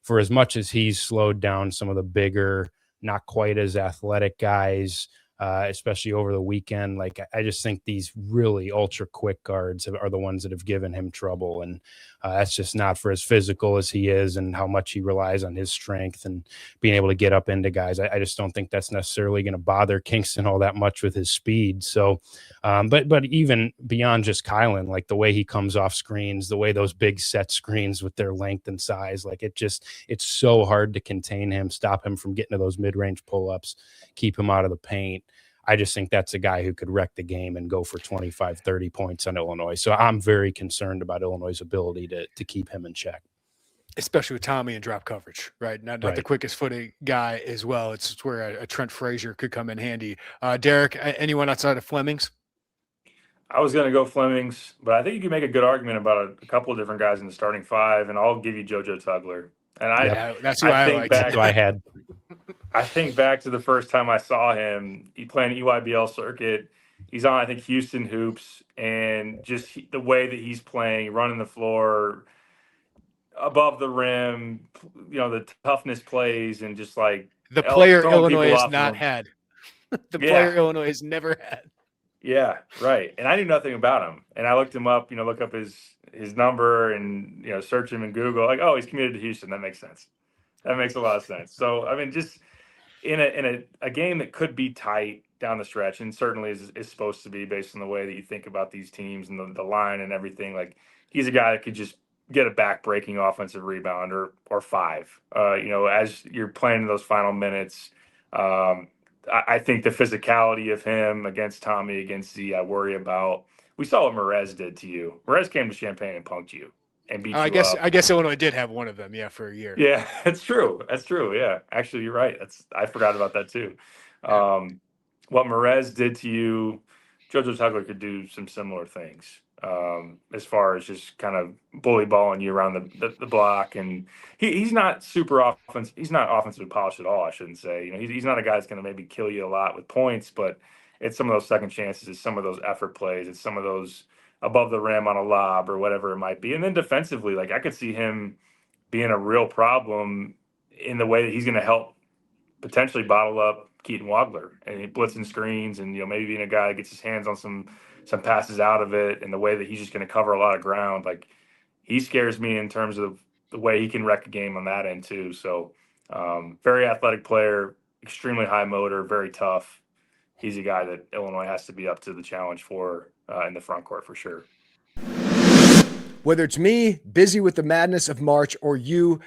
[SPEAKER 2] for as much as he's slowed down some of the bigger, not quite as athletic guys, especially over the weekend, like I just think these really ultra quick guards are the ones that have given him trouble. And that's just not for as physical as he is and how much he relies on his strength and being able to get up into guys. I just don't think that's necessarily going to bother Kingston all that much with his speed. So, but even beyond just Kylan, like the way he comes off screens, the way those big set screens with their length and size, like it's so hard to contain him, stop him from getting to those mid-range pull-ups, keep him out of the paint. I just think that's a guy who could wreck the game and go for 25, 30 points on Illinois. So I'm very concerned about Illinois' ability to keep him in check.
[SPEAKER 1] especially with Tommy and drop coverage, right? Not the
[SPEAKER 2] Right.
[SPEAKER 1] quickest footing guy as well. It's where a Trent Frazier could come in handy. Derek, anyone outside of Fleming's?
[SPEAKER 3] I was going to go Flemings, but I think you can make a good argument about a couple of different guys in the starting five, and I'll give you JoJo Tugler. And
[SPEAKER 2] Yep.
[SPEAKER 1] Yeah, that's who
[SPEAKER 3] I
[SPEAKER 1] I
[SPEAKER 3] think
[SPEAKER 1] like.
[SPEAKER 3] back-
[SPEAKER 2] That's what I had.
[SPEAKER 3] I think back to the first time I saw him. He playing EYBL circuit. He's on, I think, Houston hoops, and just the way that he's playing, running the floor, above the rim, the toughness plays, and just like
[SPEAKER 1] The player
[SPEAKER 3] throwing
[SPEAKER 1] Illinois
[SPEAKER 3] people
[SPEAKER 1] has
[SPEAKER 3] off
[SPEAKER 1] not
[SPEAKER 3] him.
[SPEAKER 1] had. The
[SPEAKER 3] Yeah.
[SPEAKER 1] player Illinois has never had.
[SPEAKER 3] Yeah, right. And I knew nothing about him, and I looked him up. Look up his number, and search him in Google. Like, oh, he's committed to Houston. That makes sense. That makes a lot of sense. So, I mean, just in a game that could be tight down the stretch, and certainly is supposed to be based on the way that you think about these teams and the line and everything. Like, he's a guy that could just get a back-breaking offensive rebound or five. As you're playing in those final minutes. I think the physicality of him against Tommy, against Z, I worry about. We saw what Merez did to you. Merez came to Champaign and punked you and beat you up.
[SPEAKER 1] I guess Illinois did have one of them, for a year.
[SPEAKER 3] Yeah, that's true. That's true. Yeah, actually, you're right. I forgot about that too.
[SPEAKER 1] Yeah.
[SPEAKER 3] What Merez did to you, JoJo Tugler could do some similar things. As far as just kind of bully balling you around the block, and he's not super offensive. He's not offensively polished at all. I shouldn't say. He's not a guy that's going to maybe kill you a lot with points, but it's some of those second chances, it's some of those effort plays, it's some of those above the rim on a lob or whatever it might be. And then defensively, like I could see him being a real problem in the way that he's going to help potentially bottle up Keaton Wagler and he blitzing screens, and maybe being a guy that gets his hands on some passes out of it, and the way that he's just going to cover a lot of ground. Like, he scares me in terms of the way he can wreck a game on that end too. So very athletic player, extremely high motor, very tough. He's a guy that Illinois has to be up to the challenge for in the front court for sure.
[SPEAKER 1] Whether it's me, busy with the madness of March, or you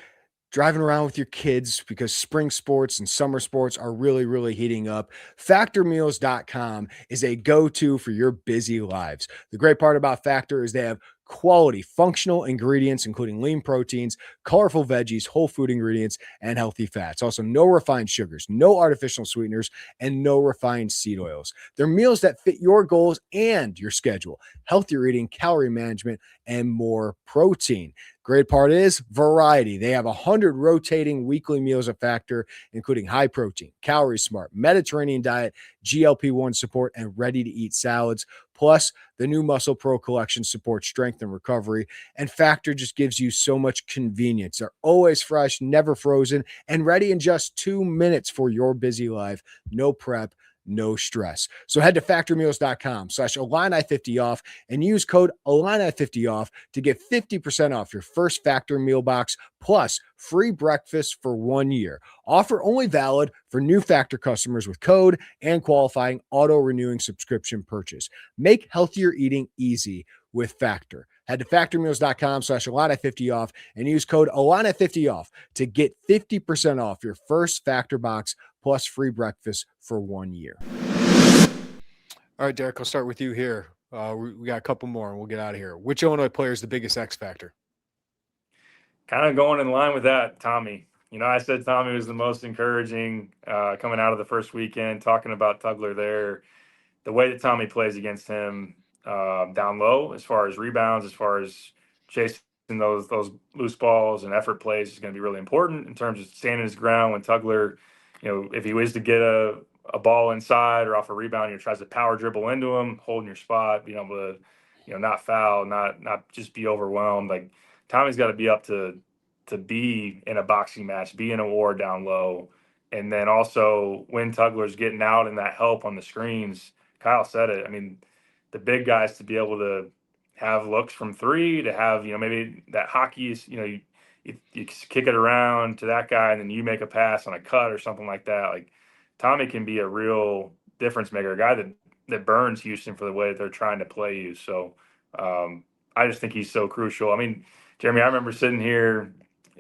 [SPEAKER 1] driving around with your kids because spring sports and summer sports are really, really heating up, factormeals.com is a go-to for your busy lives. The great part about Factor is they have quality functional ingredients, including lean proteins, colorful veggies, whole food ingredients, and healthy fats. Also, no refined sugars, no artificial sweeteners, and no refined seed oils. They're meals that fit your goals and your schedule. Healthier eating, calorie management, and more protein. Great part is variety. They have 100 rotating weekly meals at Factor, including high protein, calorie smart, Mediterranean diet, GLP-1 support, and ready-to-eat salads. Plus, the new Muscle Pro collection supports strength and recovery. And Factor just gives you so much convenience. They're always fresh, never frozen, and ready in just 2 minutes for your busy life. No prep, no stress. So head to factormeals.com/Illini50off and use code Illini50off to get 50% off your first Factor meal box plus free breakfast for 1 year. Offer only valid for new Factor customers with code and qualifying auto-renewing subscription purchase. Make healthier eating easy with Factor. Head to factormeals.com/Illini50off and use code Illini50off to get 50% off your first Factor box plus free breakfast for 1 year. All right, Derek, I'll start with you here. We got a couple more and we'll get out of here. Which Illinois player is the biggest X factor?
[SPEAKER 3] Kind of going in line with that, Tommy. I said Tommy was the most encouraging coming out of the first weekend, talking about Tugler there. The way that Tommy plays against him down low, as far as rebounds, as far as chasing those loose balls and effort plays, is going to be really important in terms of standing his ground when Tugler, if he was to get a ball inside or off a rebound, he tries to power dribble into him, holding your spot, being able to, not foul, not just be overwhelmed. Like, Tommy's got to be up to be in a boxing match, be in a war down low. And then also when Tugler's getting out and that help on the screens, Kyle said it. I mean, the big guys to be able to have looks from three, to have, maybe that hockey is, you kick it around to that guy and then you make a pass on a cut or something like that. Like, Tommy can be a real difference maker, a guy that burns Houston for the way that they're trying to play you. So I just think he's so crucial. I mean, Jeremy, I remember sitting here,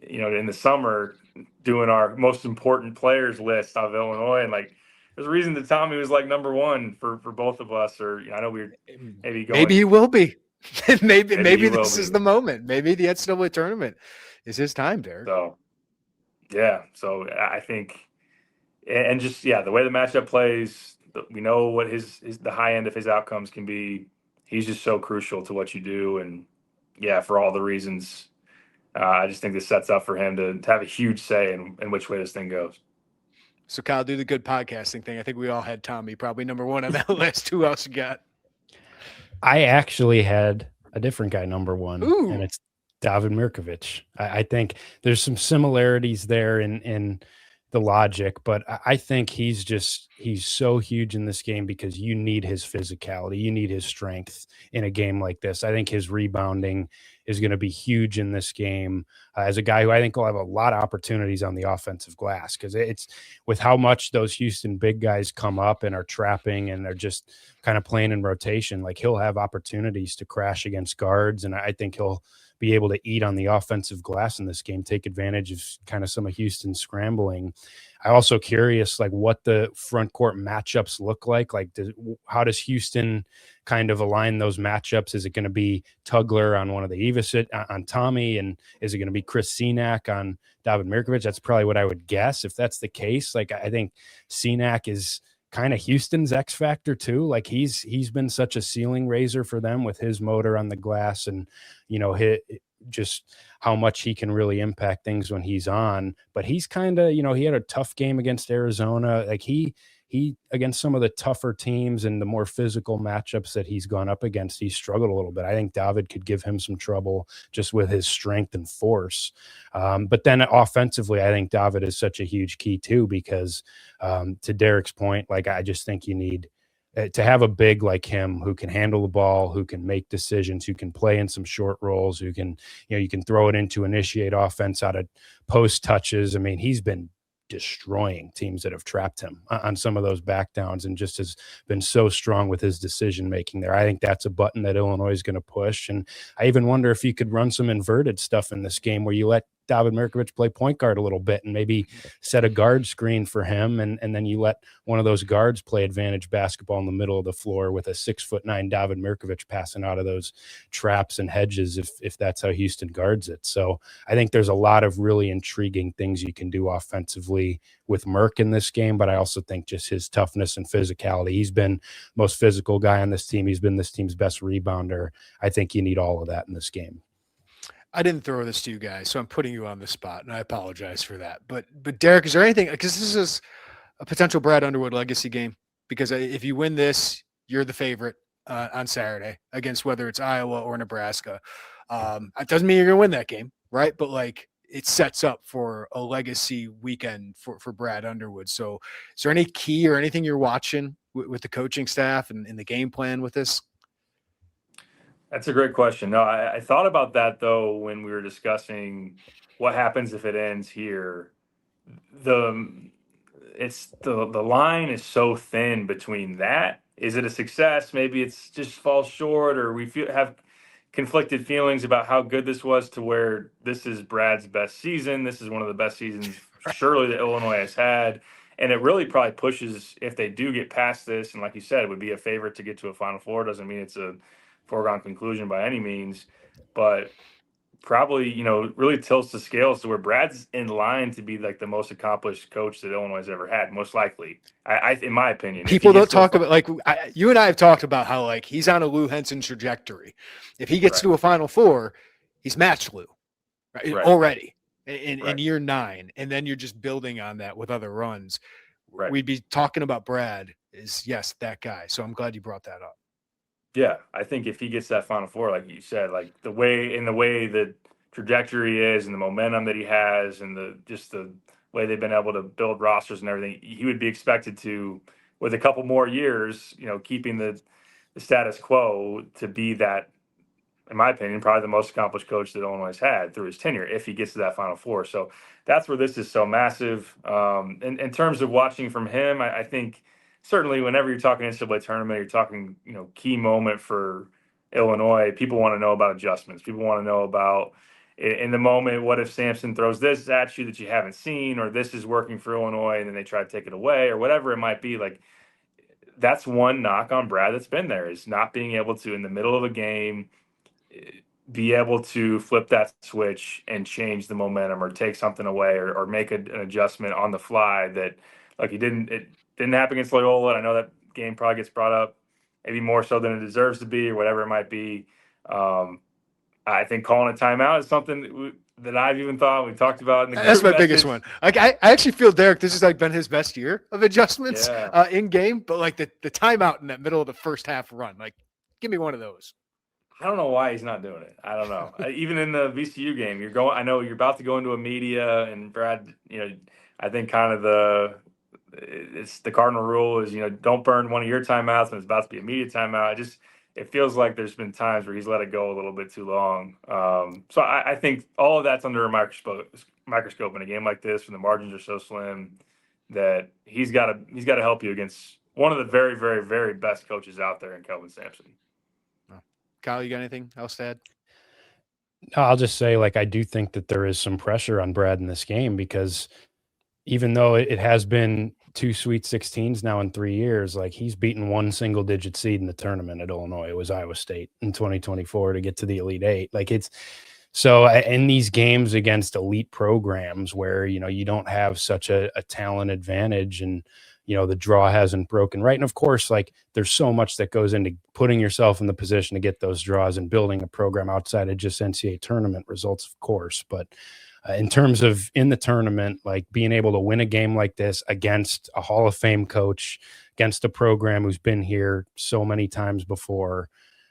[SPEAKER 3] in the summer doing our most important players list of Illinois, and like, there's a reason that Tommy was like number one for both of us. Or I know we were maybe
[SPEAKER 1] he will be. maybe
[SPEAKER 3] he
[SPEAKER 1] this is the moment. Maybe the NCAA tournament is his time, Derek.
[SPEAKER 3] So, yeah. So I think, and just, the way the matchup plays, we know what the high end of his outcomes can be. He's just so crucial to what you do. And for all the reasons, I just think this sets up for him to have a huge say in which way this thing goes.
[SPEAKER 1] So Kyle, do the good podcasting thing. I think we all had Tommy probably number one on that list. Who else you got?
[SPEAKER 2] I actually had a different guy number one,
[SPEAKER 1] Ooh.
[SPEAKER 2] and it's David Mirkovic. I think there's some similarities there in the logic, but I think he's so huge in this game because you need his physicality, you need his strength in a game like this. I think his rebounding is going to be huge in this game as a guy who I think will have a lot of opportunities on the offensive glass, because it's with how much those Houston big guys come up and are trapping and they're just kind of playing in rotation. Like, he'll have opportunities to crash against guards, and I think he'll be able to eat on the offensive glass in this game, take advantage of kind of some of Houston's scrambling. I'm also curious, like, what the front court matchups look like. Like, how does Houston kind of align those matchups? Is it going to be Tugler on one of the Evasit on Tommy? And is it going to be Chris Senac on David Mirkovic? That's probably what I would guess if that's the case. Like, I think Senac is kind of Houston's X factor too. Like, he's been such a ceiling raiser for them with his motor on the glass, and just how much he can really impact things when he's on. But he's kind of, he had a tough game against Arizona. Like, he against some of the tougher teams and the more physical matchups that he's gone up against, he struggled a little bit. I think David could give him some trouble just with his strength and force. But then offensively, I think David is such a huge key too, because to Derek's point, like, I just think you need to have a big like him who can handle the ball, who can make decisions, who can play in some short rolls, who can, you can throw it into initiate offense out of post touches. I mean, he's been destroying teams that have trapped him on some of those back downs, and just has been so strong with his decision making there. I think that's a button that Illinois is going to push. And I even wonder if you could run some inverted stuff in this game where you let David Mirkovic play point guard a little bit and maybe set a guard screen for him. And then you let one of those guards play advantage basketball in the middle of the floor with a 6'9" David Mirkovic passing out of those traps and hedges if that's how Houston guards it. So I think there's a lot of really intriguing things you can do offensively with Mirk in this game, but I also think just his toughness and physicality. He's been most physical guy on this team. He's been this team's best rebounder. I think you need all of that in this game.
[SPEAKER 1] I didn't throw this to you guys, so I'm putting you on the spot, and I apologize for that. But Derek, is there anything, because this is a potential Brad Underwood legacy game, because if you win this, you're the favorite on Saturday against whether it's Iowa or Nebraska. It doesn't mean you're going to win that game, right? But like, it sets up for a legacy weekend for Brad Underwood. So is there any key or anything you're watching with the coaching staff and the game plan with this?
[SPEAKER 3] That's a great question. No, I thought about that though when we were discussing what happens if it ends here. The line is so thin between that. Is it a success? Maybe it's just falls short, or we have conflicted feelings about how good this was, to where this is Brad's best season. This is one of the best seasons surely that Illinois has had. And it really probably pushes, if they do get past this, and like you said, it would be a favorite to get to a Final Four. Doesn't mean it's a foregone conclusion by any means, but probably, really tilts the scales to where Brad's in line to be like the most accomplished coach that Illinois has ever had, most likely. I in my opinion,
[SPEAKER 1] people don't talk about, like, you and I have talked about how, like, he's on a Lou Henson trajectory. If he gets to a Final Four, he's matched Lou already in year 9, and then you're just building on that with other runs. We'd be talking about Brad is, yes, that guy. So I'm glad you brought that up.
[SPEAKER 3] Yeah, I think if he gets that Final Four, like you said, like the way the trajectory is and the momentum that he has, and the way they've been able to build rosters and everything, he would be expected to, with a couple more years, keeping the status quo, to be that, in my opinion, probably the most accomplished coach that Illinois has had through his tenure, if he gets to that Final Four. So that's where this is so massive. In terms of watching from him, I think certainly whenever you're talking NCAA tournament, you're talking, key moment for Illinois, people want to know about adjustments. People want to know about, in the moment, what if Sampson throws this at you that you haven't seen, or this is working for Illinois and then they try to take it away, or whatever it might be. Like, that's one knock on Brad that's been there, is not being able to, in the middle of a game, be able to flip that switch and change the momentum or take something away or make an adjustment on the fly that, like, it didn't happen against Loyola. I know that game probably gets brought up maybe more so than it deserves to be or whatever it might be. I think calling a timeout is something that I've even thought we talked about in the
[SPEAKER 1] That's
[SPEAKER 3] group
[SPEAKER 1] my biggest one. Like I actually feel Derek, this has like been his best year of adjustments in game, but like the timeout in that middle of the first half run, like give me one of those.
[SPEAKER 3] I don't know why he's not doing it. I don't know. Even in the VCU game, I know you're about to go into a media, and Brad, I think kind of it's the cardinal rule is, don't burn one of your timeouts when it's about to be a media timeout. It feels like there's been times where he's let it go a little bit too long. So I think all of that's under a microscope in a game like this, when the margins are so slim, that he's got to help you against one of the very, very, very best coaches out there in Kelvin Sampson.
[SPEAKER 1] Kyle, you got anything else to add?
[SPEAKER 2] I'll just say, like, I do think that there is some pressure on Brad in this game, because even though it has been 2 Sweet 16s now in 3 years, like, he's beaten one single-digit seed in the tournament at Illinois. It was Iowa State in 2024 to get to the Elite Eight. Like, it's so in these games against elite programs where, you don't have such a talent advantage, and the draw hasn't broken right. And of course, like, there's so much that goes into putting yourself in the position to get those draws and building a program outside of just NCAA tournament results, of course. But in terms of in the tournament, like, being able to win a game like this against a Hall of Fame coach, against a program who's been here so many times before,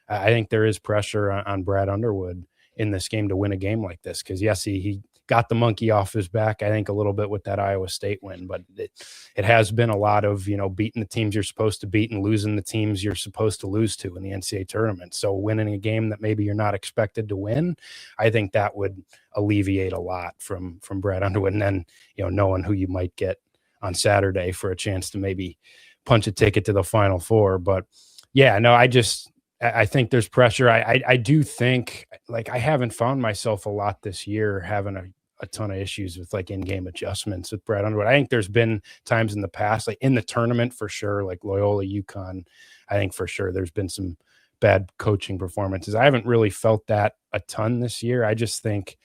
[SPEAKER 2] I think there is pressure on Brad Underwood in this game to win a game like this. Because yes, he got the monkey off his back, I think, a little bit with that Iowa State win, but it has been a lot of, beating the teams you're supposed to beat and losing the teams you're supposed to lose to in the NCAA tournament. So winning a game that maybe you're not expected to win, I think that would alleviate a lot from Brad Underwood. And then, knowing who you might get on Saturday for a chance to maybe punch a ticket to the Final Four. But yeah, no, I think there's pressure. I do think, like, I haven't found myself a lot this year having a ton of issues with, like, in-game adjustments with Brad Underwood. I think there's been times in the past, like in the tournament for sure, like Loyola, UConn, I think for sure there's been some bad coaching performances. I haven't really felt that a ton this year. I just think,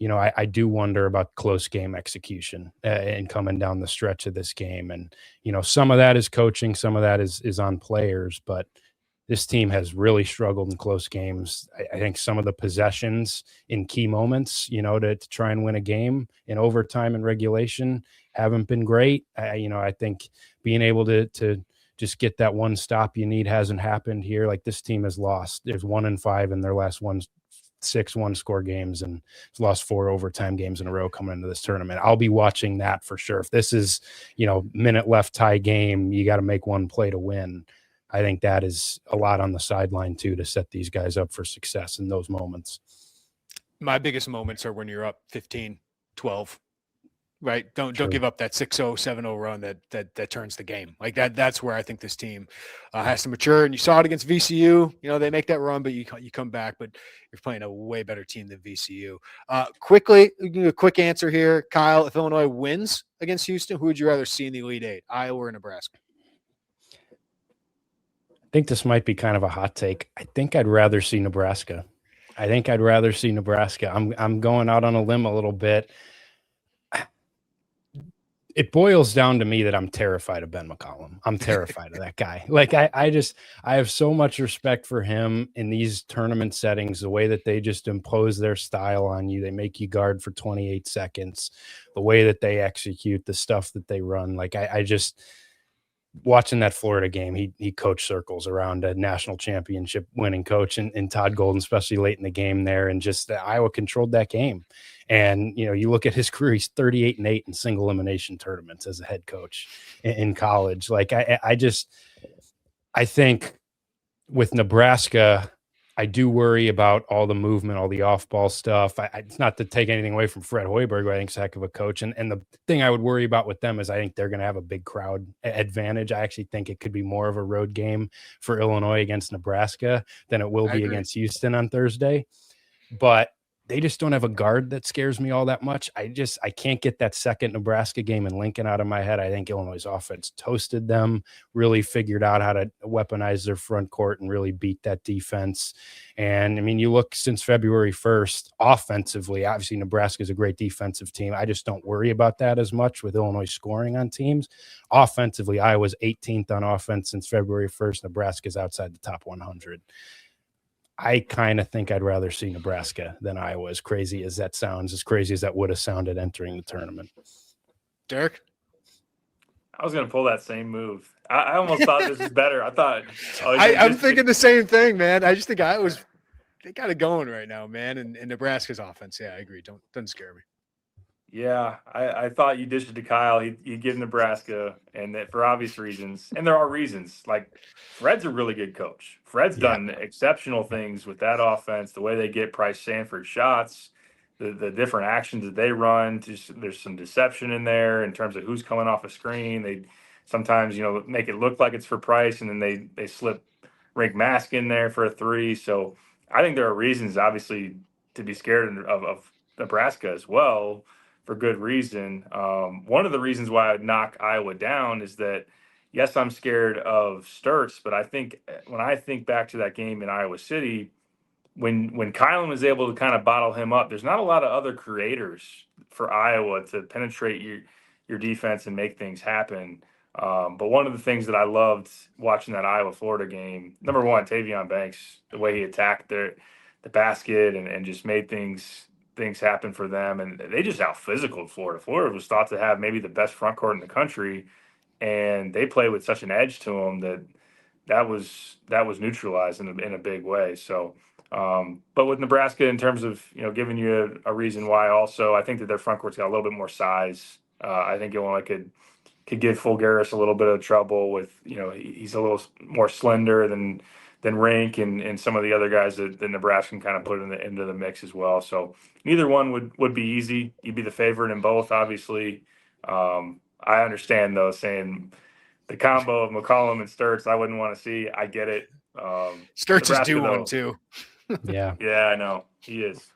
[SPEAKER 2] I do wonder about close game execution and coming down the stretch of this game. And, some of that is coaching, some of that is on players, but this team has really struggled in close games. I think some of the possessions in key moments, to try and win a game in overtime and regulation haven't been great. I think being able to just get that one stop you need hasn't happened here. Like, this team has lost. There's 1-5 in their last 6 one-score games, and has lost 4 overtime games in a row coming into this tournament. I'll be watching that for sure. If this is, minute left tie game, you got to make one play to win. I think that is a lot on the sideline too, to set these guys up for success in those moments.
[SPEAKER 1] My biggest moments are when you're up 15-12, right? Don't give up that 6-0, 7-0 run that turns the game. Like that's where I think this team has to mature. And you saw it against VCU. They make that run, but you come back, but you're playing a way better team than VCU. Quickly, a quick answer here, Kyle. If Illinois wins against Houston, who would you rather see in the Elite Eight, Iowa or Nebraska?
[SPEAKER 2] I think this might be kind of a hot take. I think I'd rather see Nebraska. I'm going out on a limb a little bit. It boils down to me that I'm terrified of Ben McCollum. I'm terrified of that guy. Like, I have so much respect for him in these tournament settings, the way that they just impose their style on you. They make you guard for 28 seconds, the way that they execute, the stuff that they run. Like, I just watching that Florida game, he coached circles around a national championship winning coach and Todd Golden, especially late in the game there. And just Iowa controlled that game. And, you look at his career, he's 38-8 in single elimination tournaments as a head coach in college. Like, I think with Nebraska, I do worry about all the movement, all the off-ball stuff. It's not to take anything away from Fred Hoiberg, who I think is a heck of a coach. And the thing I would worry about with them is I think they're going to have a big crowd advantage. I actually think it could be more of a road game for Illinois against Nebraska than it will be against Houston on Thursday. But they just don't have a guard that scares me all that much. I can't get that second Nebraska game in Lincoln out of my head. I think Illinois' offense toasted them, really figured out how to weaponize their front court and really beat that defense. And I mean, you look since February 1st, offensively, obviously Nebraska is a great defensive team. I just don't worry about that as much with Illinois scoring on teams. Offensively, Iowa's 18th on offense since February 1st. Nebraska's outside the top 100. I kind of think I'd rather see Nebraska than Iowa, as crazy as that sounds, as crazy as that would have sounded entering the tournament.
[SPEAKER 1] Derek?
[SPEAKER 3] I was going to pull that same move. I almost thought this was better. I thought
[SPEAKER 1] I'm thinking the same thing, man. I just think they got it going right now, man. And Nebraska's offense, yeah, I agree. Doesn't scare me.
[SPEAKER 3] Yeah, I thought you dished it to Kyle. He'd give Nebraska, and that for obvious reasons. And there are reasons. Like, Fred's a really good coach. Fred's done exceptional things with that offense, the way they get Price Sanford shots, the different actions that they run. There's some deception in there in terms of who's coming off a screen. They sometimes, make it look like it's for Price, and then they slip Rink Mask in there for a three. So I think there are reasons, obviously, to be scared of Nebraska as well, for good reason. One of the reasons why I'd knock Iowa down is that, yes, I'm scared of Sturtz, but I think when I think back to that game in Iowa City, when Kylan was able to kind of bottle him up, there's not a lot of other creators for Iowa to penetrate your defense and make things happen. But one of the things that I loved watching that Iowa-Florida game, number one, Tavion Banks, the way he attacked the basket and just made things happen for them, and they just out-physicaled Florida. Florida was thought to have maybe the best front court in the country, and they play with such an edge to them that was neutralized in a big way. So, but with Nebraska, in terms of giving you a reason why, also I think that their front court's got a little bit more size. I think Illinois could give Fulgaris a little bit of trouble with he's a little more slender than Rink and some of the other guys that Nebraska can kind of put into the mix as well. So neither one would be easy. You'd be the favorite in both, obviously. I understand, though, saying the combo of McCollum and Sturtz, I wouldn't want to see. I get it.
[SPEAKER 1] Sturtz is due one, too.
[SPEAKER 2] Yeah.
[SPEAKER 3] Yeah, I know. He is.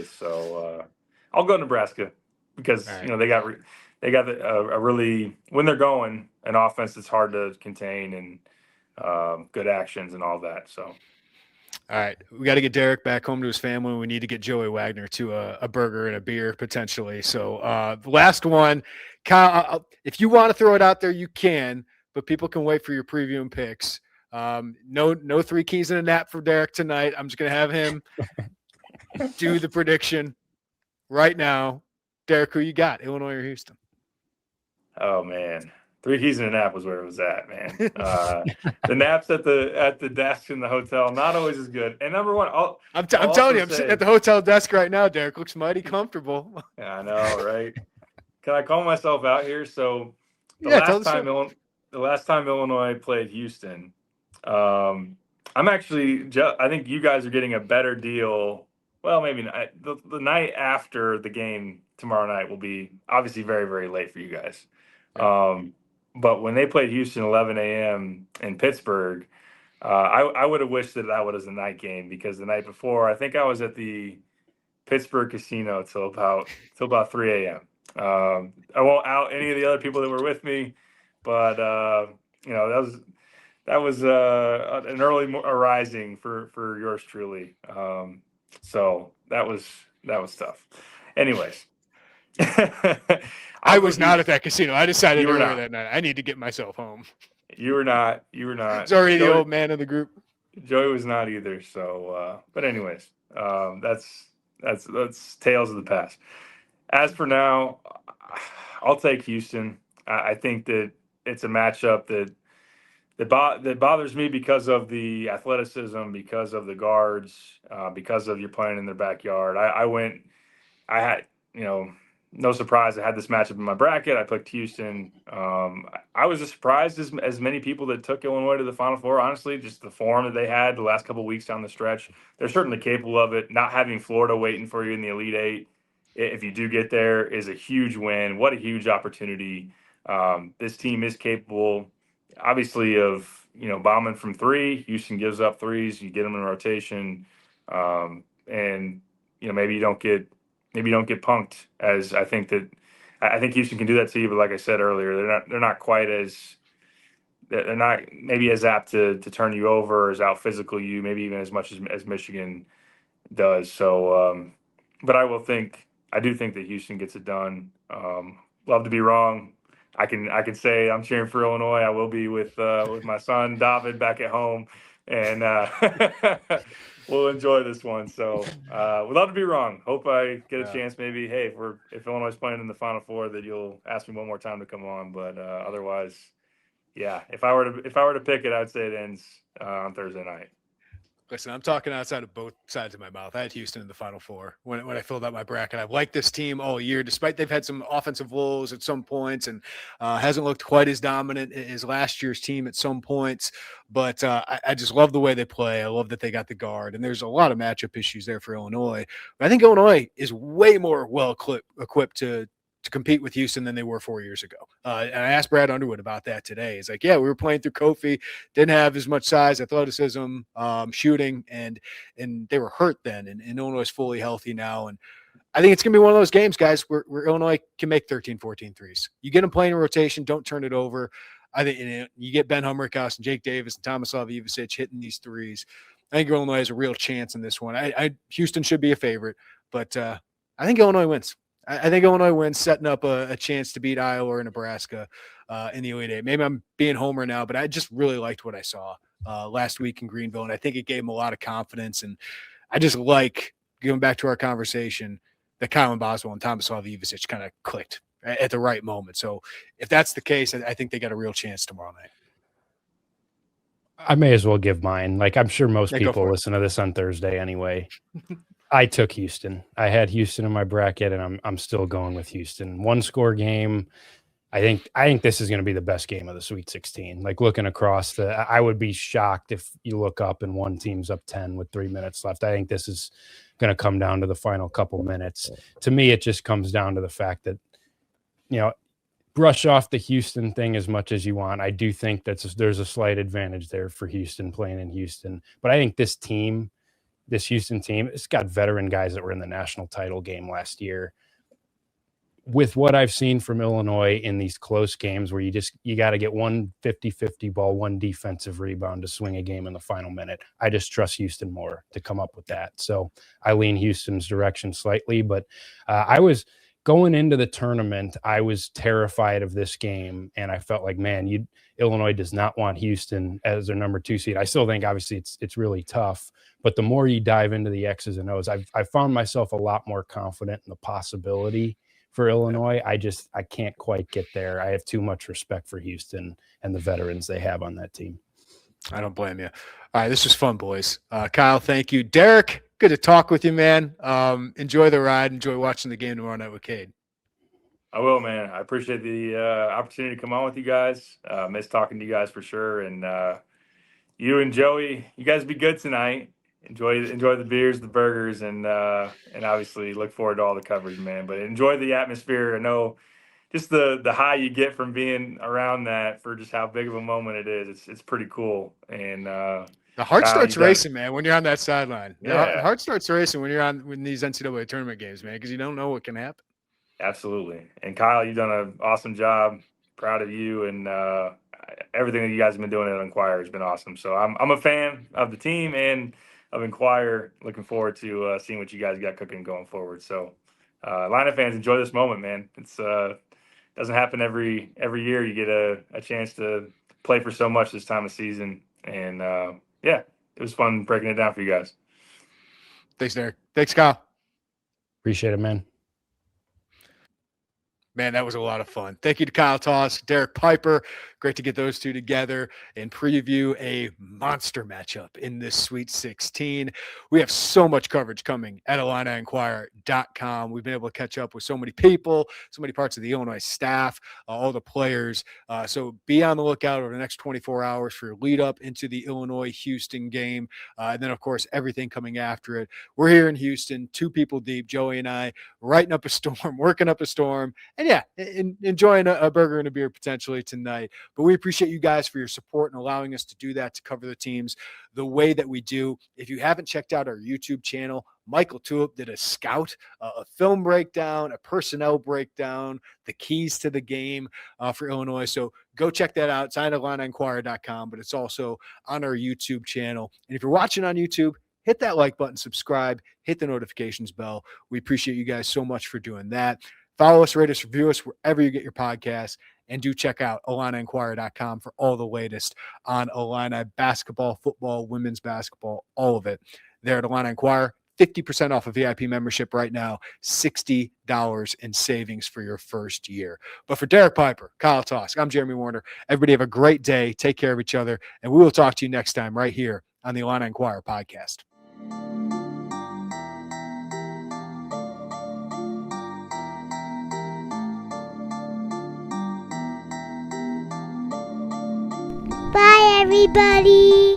[SPEAKER 3] So I'll go Nebraska because, they got a really, when they're going, an offense that's hard to contain and good actions and all that. So,
[SPEAKER 1] all right, we got to get Derek back home to his family. We need to get Joey Wagner to a burger and a beer potentially. So the last one, Kyle, if you want to throw it out there, you can, but people can wait for your preview and picks. No 3 keys and a nap for Derek tonight. I'm just going to have him do the prediction right now. Derek, who you got, Illinois or Houston?
[SPEAKER 3] Oh, man. 3 keys and a nap was where it was at, man. The naps at the desk in the hotel, not always as good. And number one,
[SPEAKER 1] I'm telling you, I'm sitting at the hotel desk right now. Derek looks mighty comfortable.
[SPEAKER 3] Yeah, I know, right? Can I call myself out here? So the last time Illinois played Houston, I'm actually I think you guys are getting a better deal. Well, maybe not. The night after the game tomorrow night will be obviously very, very late for you guys. But when they played Houston 11 a.m. in Pittsburgh, I would have wished that was a night game, because the night before, I think I was at the Pittsburgh casino till about 3 a.m. I won't out any of the other people that were with me, but that was an early arising for yours truly. So that was tough. Anyways.
[SPEAKER 1] I was not at that casino. I decided earlier that night I need to get myself home.
[SPEAKER 3] You were not.
[SPEAKER 1] It's already the old man of the group.
[SPEAKER 3] Joey was not either. So, but anyways, that's tales of the past. As for now, I'll take Houston. I think that it's a matchup that bothers me because of the athleticism, because of the guards, because of you're playing in their backyard. I had, no surprise, I had this matchup in my bracket. I picked Houston. I was as surprised as many people that took Illinois to the Final Four. Honestly, just the form that they had the last couple of weeks down the stretch. They're certainly capable of it. Not having Florida waiting for you in the Elite Eight, if you do get there, is a huge win. What a huge opportunity. This team is capable, obviously, of bombing from 3. Houston gives up threes. You get them in rotation, and maybe you don't get punked, as I think Houston can do that to you. But like I said earlier, they're not quite as, they're not maybe as apt to turn you over, or as out physical you, maybe even as much as Michigan does. So, but I do think that Houston gets it done. Love to be wrong. I can say I'm cheering for Illinois. I will be with my son David back at home, and we'll enjoy this one. So would love to be wrong. Hope I get a chance. Maybe, hey, if Illinois is playing in the Final Four, that you'll ask me one more time to come on. But otherwise, yeah. If I were to pick it, I'd say it ends on Thursday night.
[SPEAKER 1] Listen, I'm talking outside of both sides of my mouth. I had Houston in the Final Four when I filled out my bracket. I've liked this team all year, despite they've had some offensive woes at some points and hasn't looked quite as dominant as last year's team at some points. But I just love the way they play. I love that they got the guard. And there's a lot of matchup issues there for Illinois. But I think Illinois is way more well equipped to compete with Houston than they were 4 years ago. And I asked Brad Underwood about that today. He's like, yeah, we were playing through Kofi, didn't have as much size, athleticism, shooting, and they were hurt then. And Illinois is fully healthy now. And I think it's going to be one of those games, guys, where Illinois can make 13, 14 threes. You get them playing in rotation, don't turn it over. I think you get Ben Hummerkaus and Jake Davis and Tomislav Ivičić hitting these threes. I think Illinois has a real chance in this one. Houston should be a favorite, but I think Illinois wins. I think Illinois wins, setting up a chance to beat Iowa or Nebraska in the Elite Eight. Maybe I'm being homer now, but I just really liked what I saw last week in Greenville, and I think it gave them a lot of confidence. And I just like, going back to our conversation, that Kylan Boswell and Tomislav Ivičić kind of clicked at the right moment. So if that's the case, I think they got a real chance tomorrow night.
[SPEAKER 2] I may as well give mine. Like, I'm sure most people listen to this on Thursday anyway. I took Houston. I had Houston in my bracket, and I'm still going with Houston. One score game. I think this is going to be the best game of the Sweet 16. Like, looking across I would be shocked if you look up and one team's up 10 with 3 minutes left. I think this is going to come down to the final couple minutes. To me, it just comes down to the fact that, brush off the Houston thing as much as you want. I do think there's a slight advantage there for Houston playing in Houston, but I think this Houston team, it's got veteran guys that were in the national title game last year. With what I've seen from Illinois in these close games where you got to get one 50-50 ball, one defensive rebound to swing a game in the final minute, I just trust Houston more to come up with that. So I lean Houston's direction slightly, but I was going into the tournament, I was terrified of this game, and I felt like, man, Illinois does not want Houston as their number 2 seed. I still think, obviously, it's really tough, but the more you dive into the X's and O's, I found myself a lot more confident in the possibility for Illinois. I can't quite get there. I have too much respect for Houston and the veterans they have on that team.
[SPEAKER 1] I don't blame you. All right, this was fun, boys. Kyle, thank you. Derek, good to talk with you, man. Enjoy the ride. Enjoy watching the game tomorrow night with Cade.
[SPEAKER 3] I will, man. I appreciate the opportunity to come on with you guys. Miss talking to you guys for sure. And you and Joey, you guys be good tonight. Enjoy the beers, the burgers, and obviously look forward to all the coverage, man. But enjoy the atmosphere. I know just the high you get from being around that for just how big of a moment it is. It's pretty cool. And
[SPEAKER 1] the heart starts racing, man, when you're on that sideline.
[SPEAKER 3] Yeah.
[SPEAKER 1] The heart starts racing when these NCAA tournament games, man, because you don't know what can happen.
[SPEAKER 3] Absolutely. And Kyle, you've done an awesome job. Proud of you, and everything that you guys have been doing at Inquirer has been awesome. So I'm a fan of the team and of Inquirer. Looking forward to seeing what you guys got cooking going forward. So Illini fans, enjoy this moment, man. It's doesn't happen every year. You get a chance to play for so much this time of season, and yeah, it was fun breaking it down for you guys.
[SPEAKER 1] Thanks, Derek. Thanks, Kyle.
[SPEAKER 2] Appreciate it, man.
[SPEAKER 1] Man, that was a lot of fun. Thank you to Kyle Tausk, Derek Piper. Great to get those two together and preview a monster matchup in this Sweet 16. We have so much coverage coming at IlliniInquirer.com. We've been able to catch up with so many people, so many parts of the Illinois staff, all the players. So be on the lookout over the next 24 hours for your lead up into the Illinois-Houston game. And then, of course, everything coming after it. We're here in Houston, 2 people deep, Joey and I, writing up a storm, working up a storm, and yeah, enjoying a burger and a beer potentially tonight. But we appreciate you guys for your support and allowing us to do that, to cover the teams the way that we do. If you haven't checked out our YouTube channel, Michael Tulip did a scout, a film breakdown, a personnel breakdown, the keys to the game for Illinois. So go check that out. It's on IlliniInquirer.com, but it's also on our YouTube channel. And if you're watching on YouTube, hit that like button, subscribe, hit the notifications bell. We appreciate you guys so much for doing that. Follow us, rate us, review us wherever you get your podcasts, and do check out IlliniInquirer.com for all the latest on Illini basketball, football, women's basketball, all of it. There at Illini Inquirer, 50% off a VIP membership right now, $60 in savings for your first year. But for Derek Piper, Kyle Tausk, I'm Jeremy Werner. Everybody have a great day. Take care of each other, and we will talk to you next time right here on the Illini Inquirer podcast.
[SPEAKER 4] Bye, everybody.